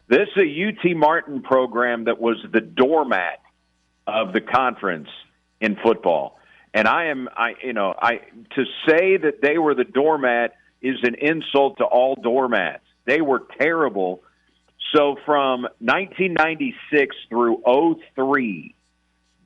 this is a UT Martin program that was the doormat of the conference in football. And to say that they were the doormat is an insult to all doormats. They were terrible. So from 1996 through 03,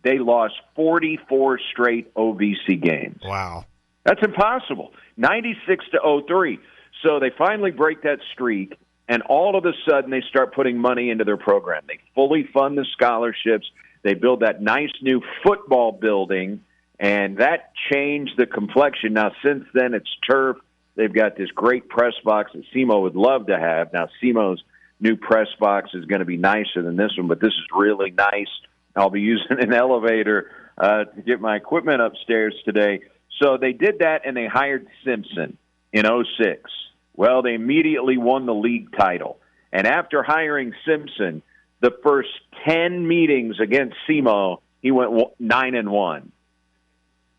they lost 44 straight OVC games. Wow. That's impossible. 96 to 03. So they finally break that streak, and all of a sudden they start putting money into their program. They fully fund the scholarships. They build that nice new football building, and that changed the complexion. Now, since then, it's turf. They've got this great press box that SEMO would love to have. Now, SEMO's new press box is going to be nicer than this one, but this is really nice. I'll be using an elevator to get my equipment upstairs today. So they did that, and they hired Simpson in 06. Well, they immediately won the league title. And after hiring Simpson, the first 10 meetings against SEMO, he went 9-1.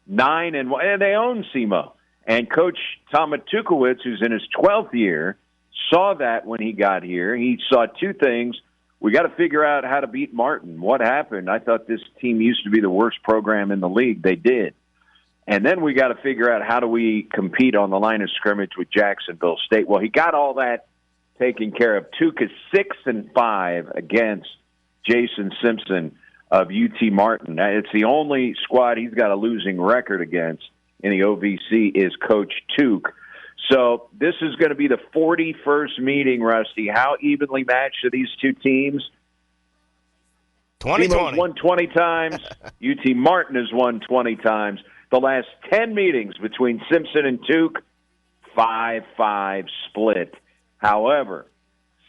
9-1, and they own SEMO. And Coach Tom Matukowicz, who's in his 12th year, saw that when he got here. He saw 2 things. We got to figure out how to beat Martin. What happened? I thought this team used to be the worst program in the league. They did. And then we got to figure out how do we compete on the line of scrimmage with Jacksonville State. Well, he got all that taken care of. Tuca 6-5 against Jason Simpson of UT Martin. It's the only squad he's got a losing record against in the OVC is Coach Tuke. So this is going to be the 41st meeting, Rusty. How evenly matched are these 2 teams? 2020. Won 20 times. UT Martin has won 20 times. The last 10 meetings between Simpson and Tuke, 5-5 split. However,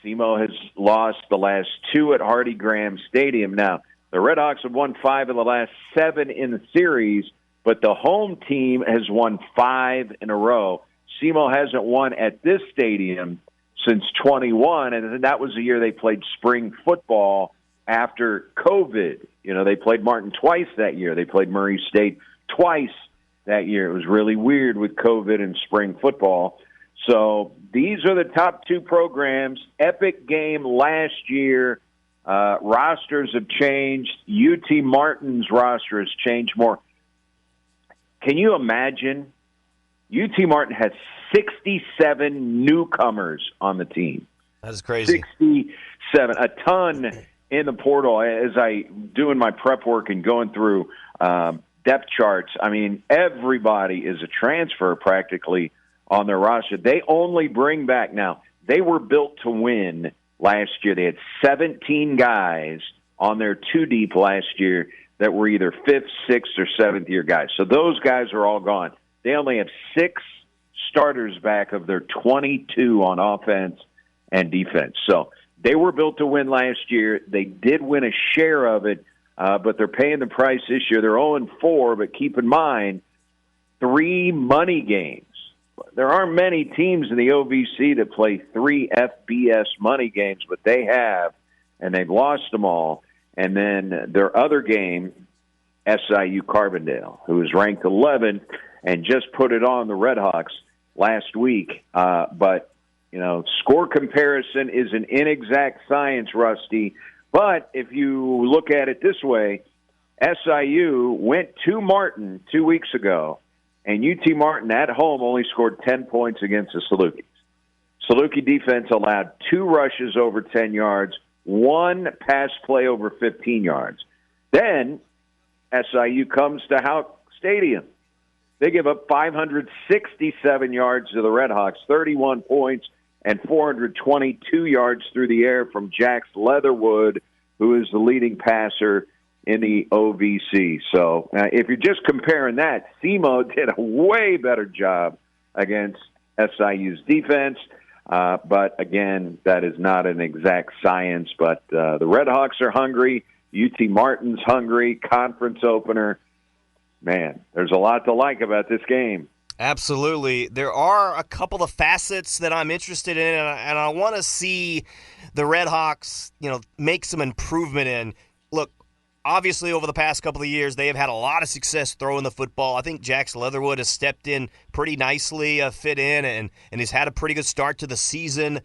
SEMO has lost the last 2 at Hardy Graham Stadium. Now, the Redhawks have won 5 of the last 7 in the series, but the home team has won 5 in a row. SEMO hasn't won at this stadium since 21, and that was the year they played spring football after COVID. You know, they played Martin twice that year. They played Murray State twice that year. It was really weird with COVID and spring football. So these are the top 2 programs. Epic game last year. Rosters have changed. UT Martin's roster has changed more. Can you imagine? UT Martin has 67 newcomers on the team. That is crazy. 67, a ton in the portal. As I doing my prep work and going through depth charts, I mean, everybody is a transfer practically on their roster. They only bring back now. They were built to win last year. They had 17 guys on their two deep last year that were either fifth, sixth, or seventh-year guys. So those guys are all gone. They only have 6 starters back of their 22 on offense and defense. So they were built to win last year. They did win a share of it, but they're paying the price this year. They're 0-4, but keep in mind, 3 money games. There aren't many teams in the OVC that play 3 FBS money games, but they have, and they've lost them all. And then their other game, SIU Carbondale, who is ranked 11th and just put it on the Redhawks last week. But, you know, score comparison is an inexact science, Rusty. But if you look at it this way, SIU went to Martin 2 weeks ago, and UT Martin at home only scored 10 points against the Salukis. Saluki defense allowed 2 rushes over 10 yards, 1 pass play over 15 yards. Then SIU comes to Houck Stadium. They give up 567 yards to the Redhawks, 31 points, and 422 yards through the air from Jax Leatherwood, who is the leading passer in the OVC. So if you're just comparing that, SEMO did a way better job against SIU's defense. But, again, that is not an exact science. But the Redhawks are hungry. UT Martin's hungry. Conference opener. Man, there's a lot to like about this game. Absolutely. There are a couple of facets that I'm interested in, and I want to see the Redhawks, make some improvement in. Look, obviously over the past couple of years, they have had a lot of success throwing the football. I think Jax Leatherwood has stepped in pretty nicely, fit in, and he's had a pretty good start to the season.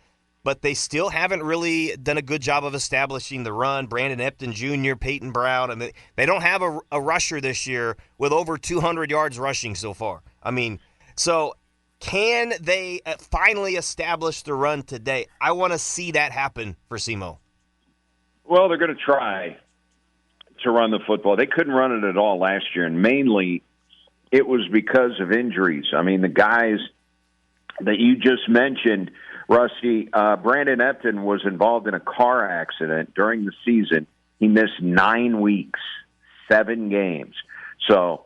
But they still haven't really done a good job of establishing the run. Brandon Epton Jr., Peyton Brown, and they don't have a rusher this year with over 200 yards rushing so far. I mean, so can they finally establish the run today? I want to see that happen for SEMO. Well, they're going to try to run the football. They couldn't run it at all last year, and mainly it was because of injuries. I mean, the guys that you just mentioned, Rusty, Brandon Epton was involved in a car accident during the season. He missed 9 weeks, 7 games. So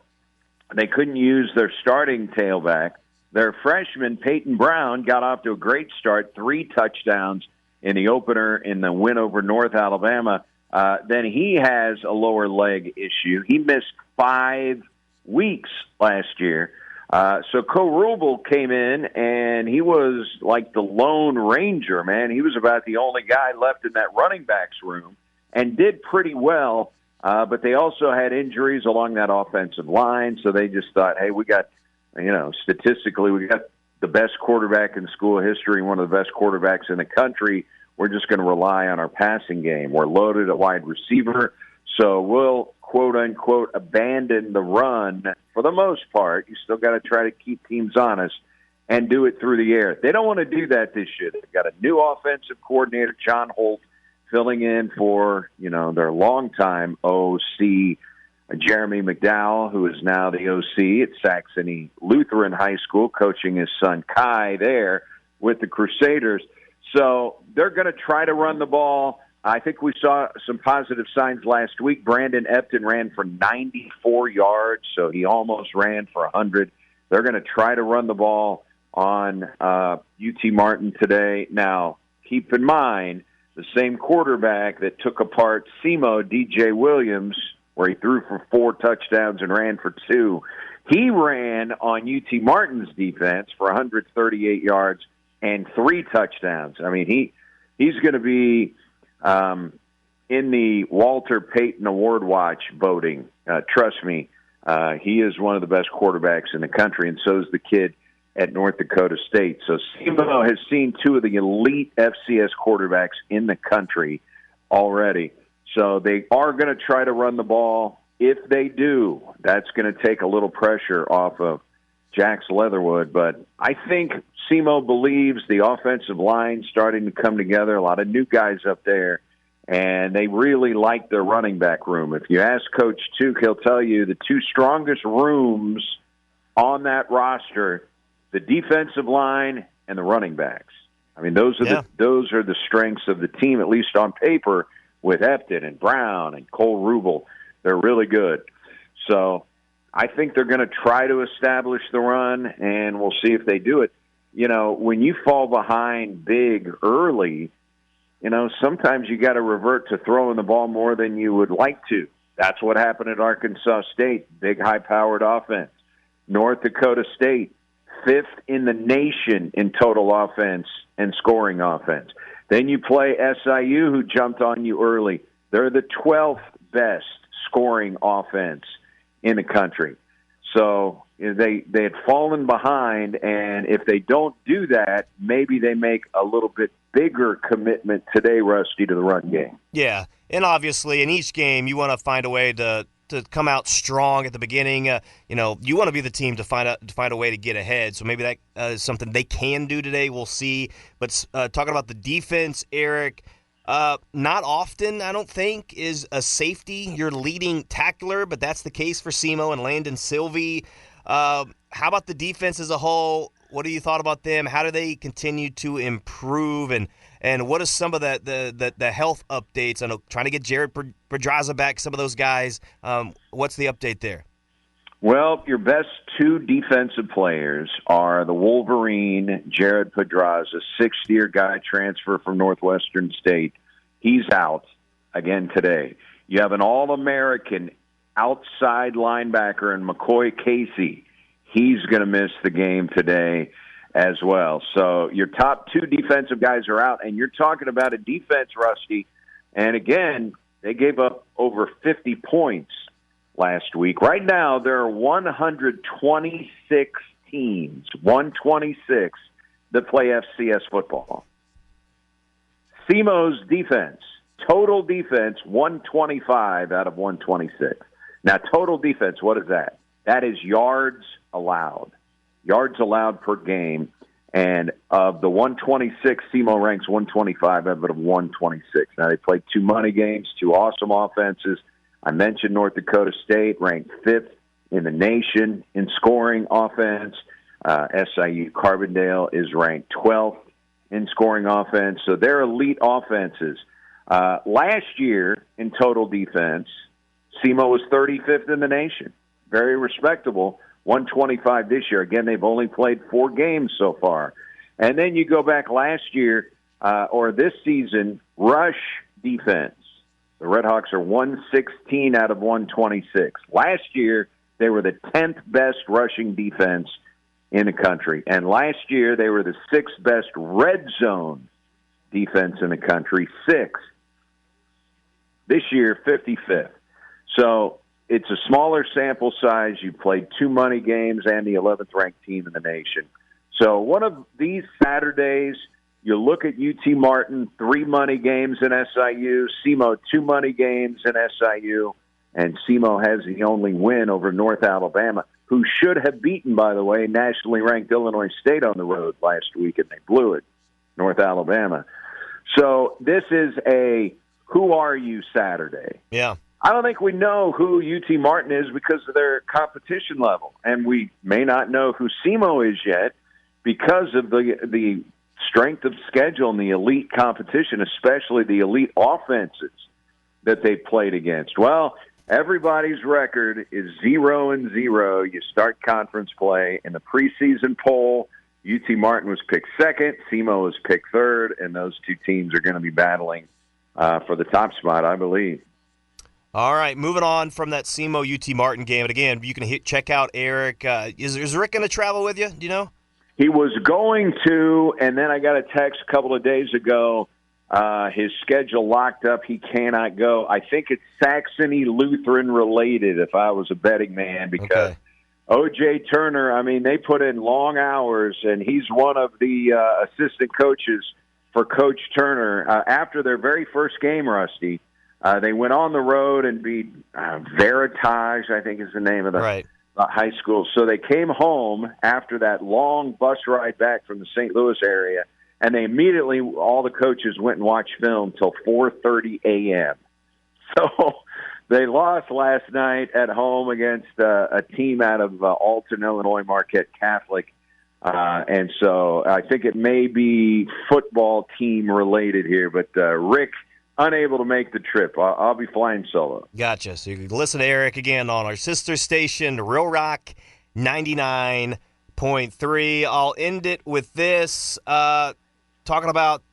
they couldn't use their starting tailback. Their freshman, Peyton Brown, got off to a great start, 3 touchdowns in the opener in the win over North Alabama. Then he has a lower leg issue. He missed 5 weeks last year. So Ko-Rubel came in, and he was like the Lone Ranger, man. He was about the only guy left in that running backs room and did pretty well. But they also had injuries along that offensive line, so they just thought, hey, we got, statistically, we got the best quarterback in school history, one of the best quarterbacks in the country. We're just going to rely on our passing game. We're loaded at wide receiver, so we'll, quote-unquote, abandon the run for the most part. You still got to try to keep teams honest and do it through the air. They don't want to do that this year. They've got a new offensive coordinator, John Holt, filling in for, their longtime OC, Jeremy McDowell, who is now the OC at Saxony Lutheran High School, coaching his son Kai there with the Crusaders. So they're going to try to run the ball. I think we saw some positive signs last week. Brandon Epton ran for 94 yards, so he almost ran for 100. They're going to try to run the ball on UT Martin today. Now, keep in mind, the same quarterback that took apart SEMO, DJ Williams, where he threw for 4 touchdowns and ran for 2, he ran on UT Martin's defense for 138 yards and 3 touchdowns. I mean, he's going to be in the Walter Payton Award watch voting. Trust me, he is one of the best quarterbacks in the country, and so is the kid at North Dakota State. So SEMO has seen 2 of the elite FCS quarterbacks in the country already. So they are going to try to run the ball. if they do, that's going to take a little pressure off of Jax Leatherwood. But I think SEMO believes the offensive line starting to come together, a lot of new guys up there, and they really like their running back room. If you ask Coach Tuke, he'll tell you the two strongest rooms on that roster, the defensive line and the running backs. I mean, those are the strengths of the team, at least on paper, with Epton and Brown and Cole Rubel. They're really good. So I think they're going to try to establish the run, and we'll see if they do it. You know, when you fall behind big early, you know, sometimes you got to revert to throwing the ball more than you would like to. That's what happened at Arkansas State, big high-powered offense. North Dakota State, 5th in the nation in total offense and scoring offense. Then you play SIU, who jumped on you early. They're the 12th best scoring offense in the country. So they had fallen behind, and if they don't do that, maybe they make a little bit bigger commitment today, Rusty, to the run game. Yeah, and obviously in each game you want to find a way to come out strong at the beginning. You know, you want to be the team to find a way to get ahead. So maybe that is something they can do today. We'll see. But talking about the defense, Erik, not often, I don't think, is a safety your leading tackler, but that's the case for SEMO and Landon Sylvie. How about the defense as a whole? What do you thought about them? How do they continue to improve? And what are some of the health updates? I know trying to get Jared Pedraza back, some of those guys. What's the update there? Well, your best two defensive players are the Wolverine, Jared Pedraza, sixth-year guy transfer from Northwestern State. He's out again today. You have an All-American outside linebacker in McCoy Casey. He's going to miss the game today as well. So your top two defensive guys are out, and you're talking about a defense, Rusty. And again, they gave up over 50 points last week. Right now, there are 126 teams, 126, that play FCS football. SEMO's defense, total defense, 125 out of 126. Now, total defense, what is that? That is yards allowed per game. And of the 126, SEMO ranks 125 out of 126. Now, they played two money games, two awesome offenses. I mentioned North Dakota State, ranked 5th in the nation in scoring offense. SIU Carbondale is ranked 12th in scoring offense. So they're elite offenses. Last year in total defense, SEMO was 35th in the nation. Very respectable. 125 this year. Again, they've only played 4 games so far. And then you go back last year or this season, rush defense. The Redhawks are 116 out of 126. Last year, they were the 10th best rushing defense in the country. And last year, they were the 6th best red zone defense in the country, 6th. This year, 55th. So it's a smaller sample size. You played 2 money games and the 11th ranked team in the nation. So one of these Saturdays, you look at UT Martin, 3 money games in SIU, SEMO 2 money games in SIU, and SEMO has the only win over North Alabama, who should have beaten, by the way, nationally ranked Illinois State on the road last week, and they blew it, North Alabama. So this is a who are you Saturday. Yeah. I don't think we know who UT Martin is because of their competition level, and we may not know who SEMO is yet because of the strength of schedule and the elite competition, especially the elite offenses that they played against. Well, everybody's record is 0-0. You start conference play. In the preseason poll, UT Martin was picked 2nd, SEMO was picked 3rd, and those two teams are going to be battling for the top spot, I believe. All right, moving on from that SEMO UT Martin game. And again, you can check out Erik. Is Rick going to travel with you? Do you know? He was going to, and then I got a text a couple of days ago. His schedule locked up. He cannot go. I think it's Saxony Lutheran related, if I was a betting man, because O.J. Turner, I mean, they put in long hours, and he's one of the assistant coaches for Coach Turner. After their very first game, Rusty, They went on the road and beat Veritage, I think is the name of the high school. So they came home after that long bus ride back from the St. Louis area, and they immediately, all the coaches went and watched film till 4:30 a.m. So they lost last night at home against a team out of Alton, Illinois, Marquette Catholic. And so I think it may be football team related here, but Rick unable to make the trip. I'll be flying solo. Gotcha. So you can listen to Erik again on our sister station, Real Rock 99.3. I'll end it with this, talking about,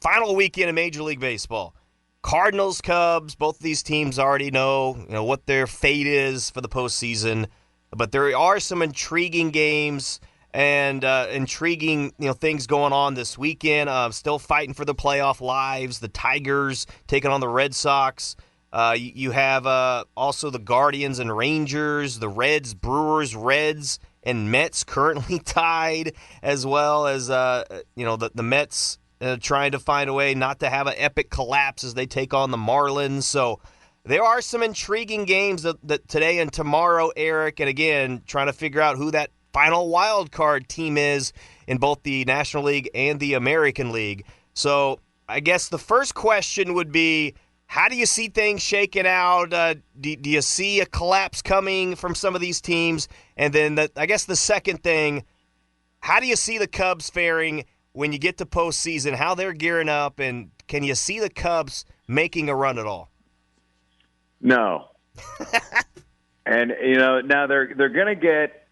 final weekend in Major League Baseball. Cardinals, Cubs, both of these teams already know, what their fate is for the postseason. But there are some intriguing games and intriguing things going on this weekend. Still fighting for the playoff lives. The Tigers taking on the Red Sox. You have also the Guardians and Rangers, the Reds, Brewers, Reds, and Mets currently tied, as well as the Mets trying to find a way not to have an epic collapse as they take on the Marlins. So there are some intriguing games that today and tomorrow, Erik, and again, trying to figure out who that final wild card team is in both the National League and the American League. So I guess the first question would be, how do you see things shaking out? Do you see a collapse coming from some of these teams? And then I guess the second thing, how do you see the Cubs faring when you get to postseason, how they're gearing up, and can you see the Cubs making a run at all? No. And, now they're going to get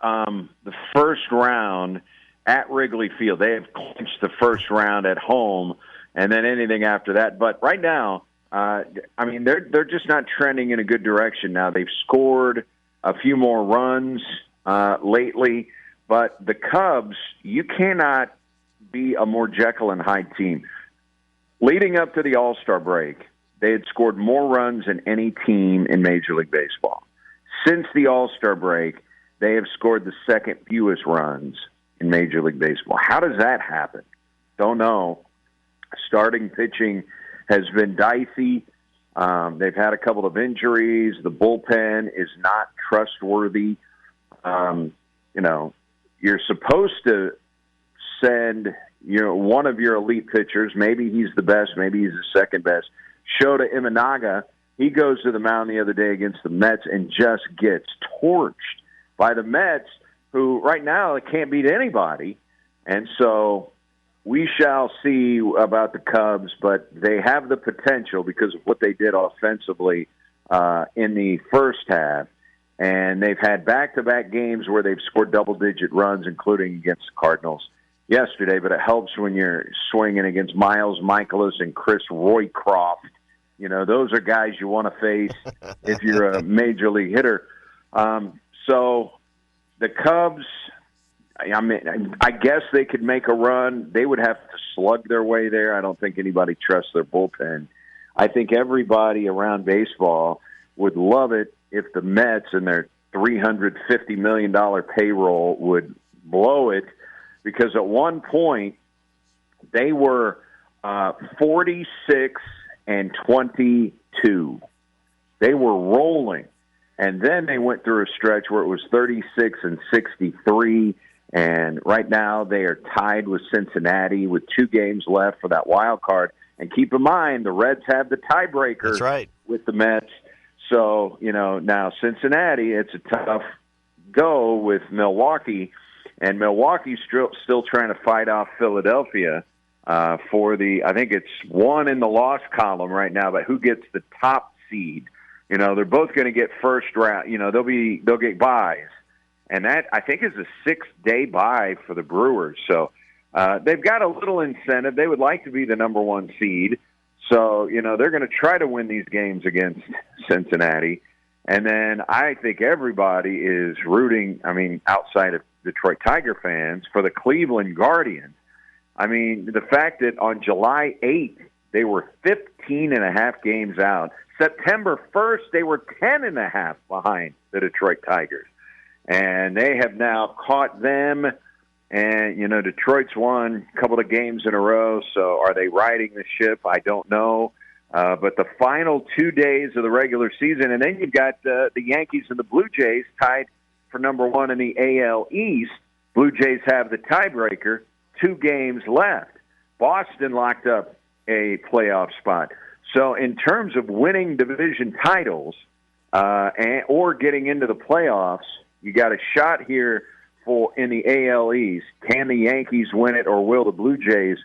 the first round at Wrigley Field. They have clinched the first round at home, and then anything after that. But right now, they're just not trending in a good direction now. They've scored a few more runs lately, but the Cubs, you cannot be a more Jekyll and Hyde team. Leading up to the All-Star break, they had scored more runs than any team in Major League Baseball. Since the All-Star break, they have scored the second fewest runs in Major League Baseball. How does that happen? Don't know. Starting pitching has been dicey. They've had a couple of injuries. The bullpen is not trustworthy. You're supposed to send one of your elite pitchers. Maybe he's the best. Maybe he's the second best. Shota Imanaga, he goes to the mound the other day against the Mets and just gets torched by the Mets, who right now can't beat anybody. And so we shall see about the Cubs, but they have the potential because of what they did offensively in the first half. And they've had back-to-back games where they've scored double-digit runs, including against the Cardinals yesterday. But it helps when you're swinging against Miles Michaelis and Chris Roycroft. Those are guys you want to face if you're a major league hitter. So the Cubs, I guess they could make a run. They would have to slug their way there. I don't think anybody trusts their bullpen. I think everybody around baseball would love it if the Mets and their $350 million payroll would blow it, because at one point they were 46-22. They were rolling. And then they went through a stretch where it was 36-63. And right now they are tied with Cincinnati with 2 games left for that wild card. And keep in mind, the Reds have the tiebreaker with the Mets. So, now Cincinnati, it's a tough go with Milwaukee. And Milwaukee's still trying to fight off Philadelphia for I think it's 1 in the loss column right now, but who gets the top seed? They're both going to get first round. They'll get buys. And that, I think, is a 6-day bye for the Brewers. So they've got a little incentive. They would like to be the number 1 seed. So, they're going to try to win these games against Cincinnati. And then I think everybody is rooting, outside of Detroit Tiger fans, for the Cleveland Guardians. The fact that on July 8th, they were 15.5 games out. September 1st, they were 10.5 behind the Detroit Tigers. And they have now caught them. And, Detroit's won a couple of games in a row. So are they riding the ship? I don't know. But the final 2 days of the regular season, and then you've got the Yankees and the Blue Jays tied for number one in the AL East. Blue Jays have the tiebreaker, 2 games left. Boston locked up a playoff spot. So in terms of winning division titles or getting into the playoffs, you got a shot here in the AL East. Can the Yankees win it, or will the Blue Jays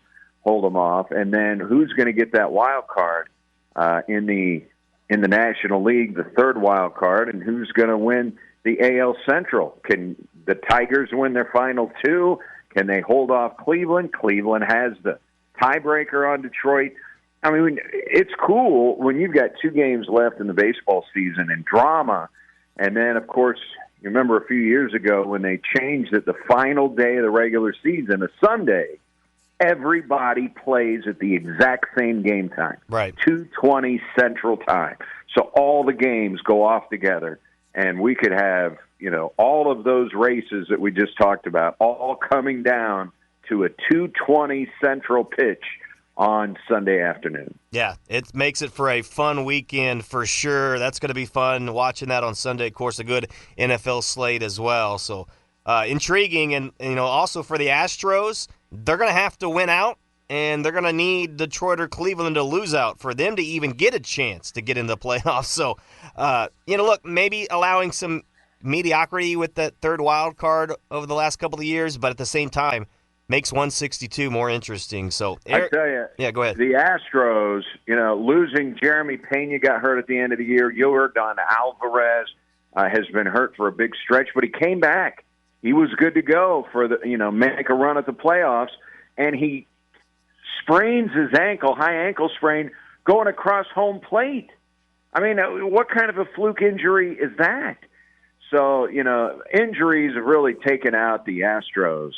hold them off? And then who's going to get that wild card in the National League, the third wild card, and who's going to win the AL Central? Can the Tigers win their final 2? Can they hold off Cleveland? Cleveland has the tiebreaker on Detroit. I mean, it's cool when you've got 2 games left in the baseball season and drama. And then, of course, you remember a few years ago when they changed it, the final day of the regular season, a Sunday, everybody plays at the exact same game time. Right. 2:20 Central Time. So all the games go off together, and we could have, all of those races that we just talked about all coming down to a 2:20 Central pitch on Sunday afternoon. Yeah, it makes it for a fun weekend for sure. That's going to be fun watching that on Sunday. Of course, a good NFL slate as well. So intriguing, and also for the Astros, they're going to have to win out, and they're going to need Detroit or Cleveland to lose out for them to even get a chance to get in the playoffs. So, look, maybe allowing some mediocrity with that third wild card over the last couple of years, but at the same time, makes 162 more interesting. So, I tell you, yeah, go ahead. The Astros, losing Jeremy Pena got hurt at the end of the year. Yordan Alvarez has been hurt for a big stretch, but he came back. He was good to go for make a run at the playoffs, and he sprains his ankle, high ankle sprain, going across home plate. I mean, what kind of a fluke injury is that? So, injuries have really taken out the Astros.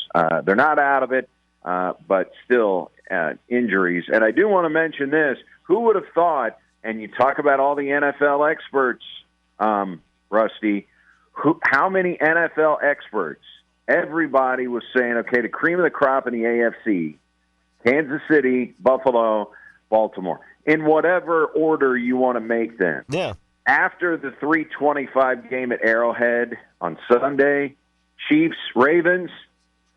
They're not out of it, but still injuries. And I do want to mention this. Who would have thought, and you talk about all the NFL experts, Rusty, how many NFL experts, everybody was saying, okay, the cream of the crop in the AFC, Kansas City, Buffalo, Baltimore, in whatever order you want to make them. Yeah. After the 3:25 game at Arrowhead on Sunday, Chiefs, Ravens,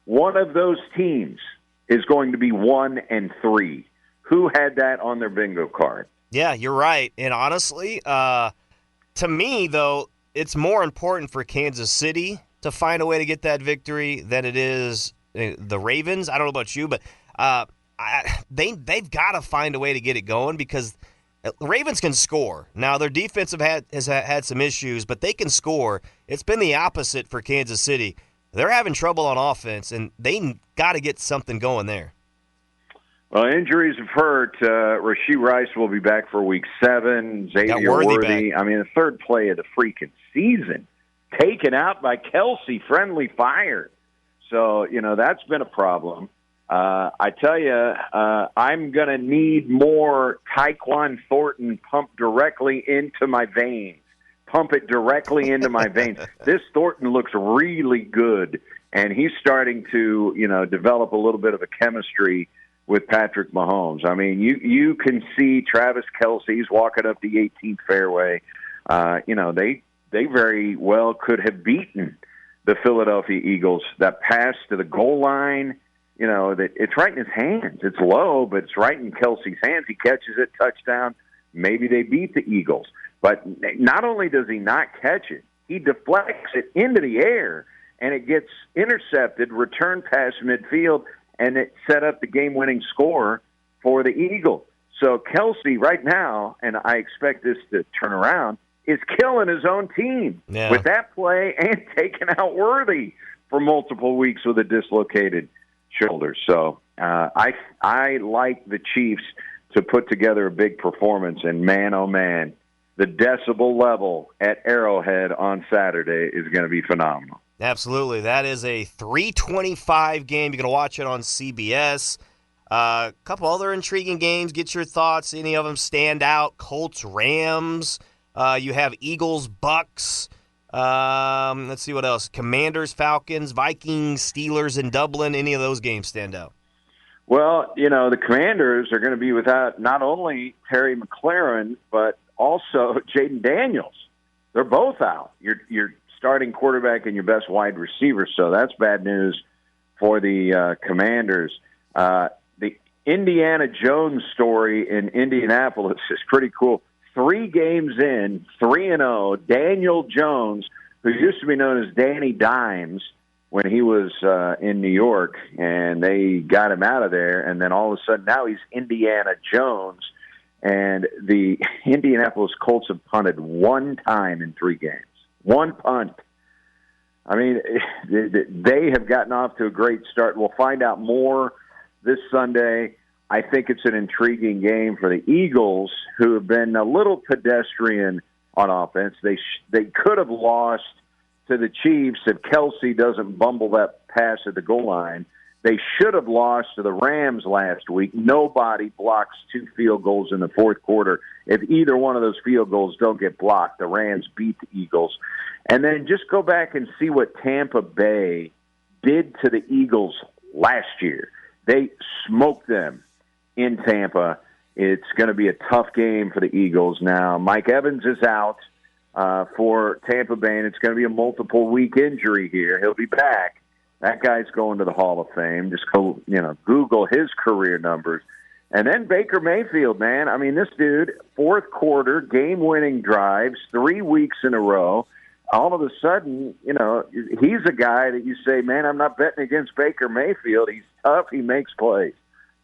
one of those teams is going to be 1-3. Who had that on their bingo card? Yeah, you're right. And honestly, to me, though, it's more important for Kansas City to find a way to get that victory than it is the Ravens. I don't know about you, but they've got to find a way to get it going, because the Ravens can score. Now, their defense has had some issues, but they can score. It's been the opposite for Kansas City. They're having trouble on offense, and they got to get something going there. Well, injuries have hurt. Rashee Rice will be back for Week 7. Xavier Worthy. I mean, the third play of the freaking season. Taken out by Kelsey, friendly fire. So, that's been a problem. I tell you, I'm going to need more Tyquan Thornton pumped directly into my veins. Pump it directly into my veins. This Thornton looks really good, and he's starting to, develop a little bit of a chemistry with Patrick Mahomes. I mean, you can see Travis Kelce's walking up the 18th fairway. They very well could have beaten the Philadelphia Eagles. That pass to the goal line, that it's right in his hands. It's low, but it's right in Kelce's hands. He catches it, touchdown. Maybe they beat the Eagles. But not only does he not catch it, he deflects it into the air, and it gets intercepted, returned past midfield, and it set up the game-winning score for the Eagles. So Kelce right now, and I expect this to turn around, is killing his own team with that play and taking out Worthy for multiple weeks with a dislocated shoulder. So I like the Chiefs to put together a big performance, and man, oh man, the decibel level at Arrowhead on Saturday is going to be phenomenal. Absolutely. That is a 3:25 game. You're going to watch it on CBS. A couple other intriguing games. Get your thoughts. Any of them stand out? Colts, Rams. You have Eagles, Bucks. Let's see what else. Commanders, Falcons, Vikings, Steelers in Dublin. Any of those games stand out? Well, the Commanders are going to be without not only Terry McLaurin, but also Jaden Daniels. They're both out. Your starting quarterback and your best wide receiver, so that's bad news for the Commanders. The Indiana Jones story in Indianapolis is pretty cool. 3 games in, 3-0, Daniel Jones, who used to be known as Danny Dimes when he was in New York, and they got him out of there, and then all of a sudden now he's Indiana Jones, and the Indianapolis Colts have punted 1 time in 3 games. 1 punt. I mean, they have gotten off to a great start. We'll find out more this Sunday. I think it's an intriguing game for the Eagles, who have been a little pedestrian on offense. They could have lost to the Chiefs if Kelsey doesn't bumble that pass at the goal line. They should have lost to the Rams last week. Nobody blocks 2 field goals in the fourth quarter. If either one of those field goals don't get blocked, the Rams beat the Eagles. And then just go back and see what Tampa Bay did to the Eagles last year. They smoked them in Tampa. It's going to be a tough game for the Eagles now. Mike Evans is out for Tampa Bay, and it's going to be a multiple-week injury here. He'll be back. That guy's going to the Hall of Fame. Just go, Google his career numbers. And then Baker Mayfield, man. I mean, this dude, fourth quarter, game-winning drives, 3 weeks in a row. All of a sudden, he's a guy that you say, man, I'm not betting against Baker Mayfield. He's tough. He makes plays.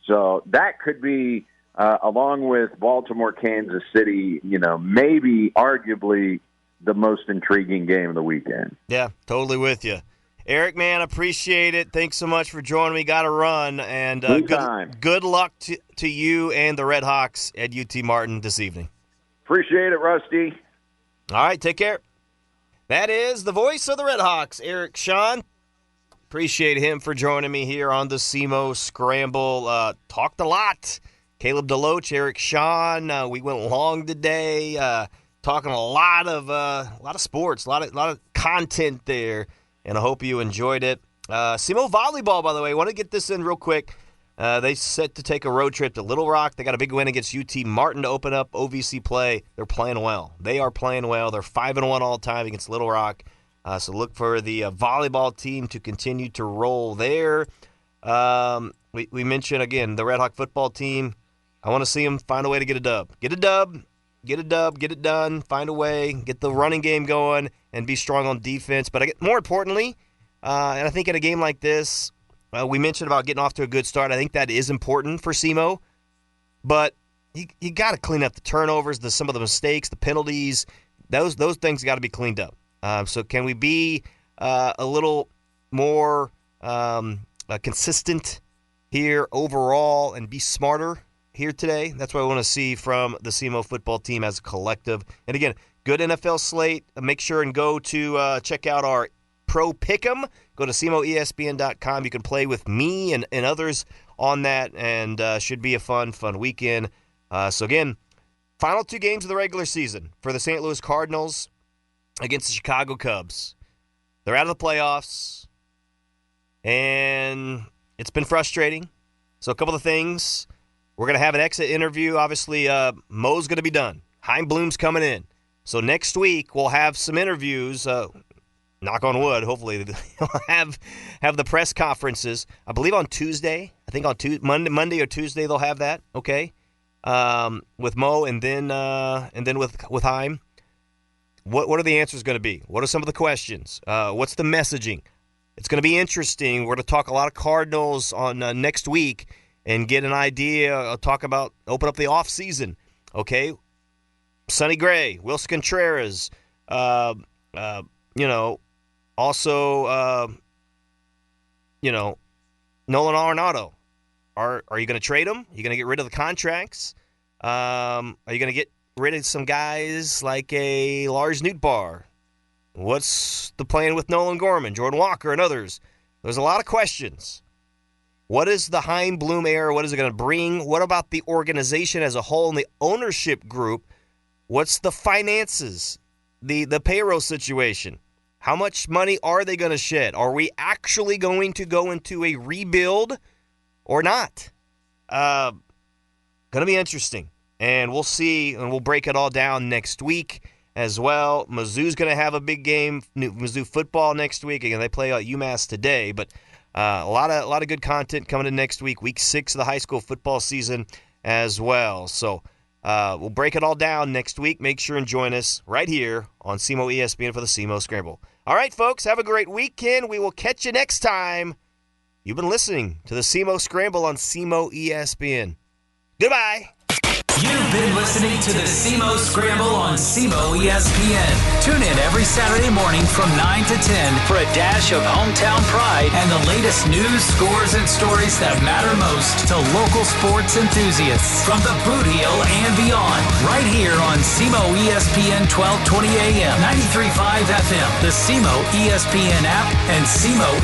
So that could be, along with Baltimore, Kansas City, maybe arguably the most intriguing game of the weekend. Yeah, totally with you. Erik, man, appreciate it. Thanks so much for joining me. Got to run. And good luck to you and the Redhawks at UT Martin this evening. Appreciate it, Rusty. All right, take care. That is the voice of the Redhawks, Erik Sean. Appreciate him for joining me here on the SEMO Scramble. Talked a lot. Caleb DeLoach, Erik Sean. We went long today, talking a lot of sports, a lot of content there, and I hope you enjoyed it. SEMO Volleyball, by the way, I want to get this in real quick. They set to take a road trip to Little Rock. They got a big win against UT Martin to open up OVC play. They're playing well. They are playing well. They're 5-1 all time against Little Rock. So look for the volleyball team to continue to roll there. We mentioned, again, the Redhawk football team. I want to see them find a way to get a dub. Get it done, find a way, get the running game going, and be strong on defense. But more importantly, and I think in a game like this, we mentioned about getting off to a good start. I think that is important for SEMO. But you got to clean up the turnovers, some of the mistakes, the penalties. Those things got to be cleaned up. So can we be a little more consistent here overall and be smarter here today? That's what I want to see from the SEMO football team as a collective. And again, good NFL slate. Make sure and go to check out our Pro Pick'em. Go to SEMOESPN.com. You can play with me and others on that, and should be a fun weekend. So again, final 2 games of the regular season for the St. Louis Cardinals against the Chicago Cubs. They're out of the playoffs, and it's been frustrating. So a couple of things. We're going to have an exit interview. Obviously, Mo's going to be done. Chaim Bloom's coming in. So next week, we'll have some interviews. Knock on wood, hopefully. We'll have the press conferences, I believe, on Tuesday. I think on Monday or Tuesday they'll have that, okay, with Mo and then with Chaim. What are the answers going to be? What are some of the questions? What's the messaging? It's going to be interesting. We're going to talk a lot of Cardinals on next week and get an idea. Open up the off season. Okay, Sonny Gray, Wilson Contreras, also, Nolan Arenado. Are you going to trade him? Are you going to get rid of the contracts? Are you going to get rid of some guys like a Lars Nootbaar? What's the plan with Nolan Gorman, Jordan Walker, and others? There's a lot of questions. What is the Chaim Bloom era? What is it going to bring? What about the organization as a whole and the ownership group? What's the finances, the payroll situation? How much money are they going to shed? Are we actually going to go into a rebuild or not? going to be interesting. And we'll see, and we'll break it all down next week as well. Mizzou's going to have a big game, Mizzou football next week. Again, they play UMass today, but a lot of good content coming in next week, week 6 of the high school football season as well. So we'll break it all down next week. Make sure and join us right here on SEMO ESPN for the SEMO Scramble. All right, folks, have a great weekend. We will catch you next time. You've been listening to the SEMO Scramble on SEMO ESPN. Goodbye. You've been listening to the SEMO Scramble on SEMO ESPN. Tune in every Saturday morning from 9 to 10 for a dash of hometown pride and the latest news, scores, and stories that matter most to local sports enthusiasts from the Boot Heel and beyond. Right here on SEMO ESPN 1220 AM, 93.5 FM, the SEMO ESPN app, and SEMOESPN.com.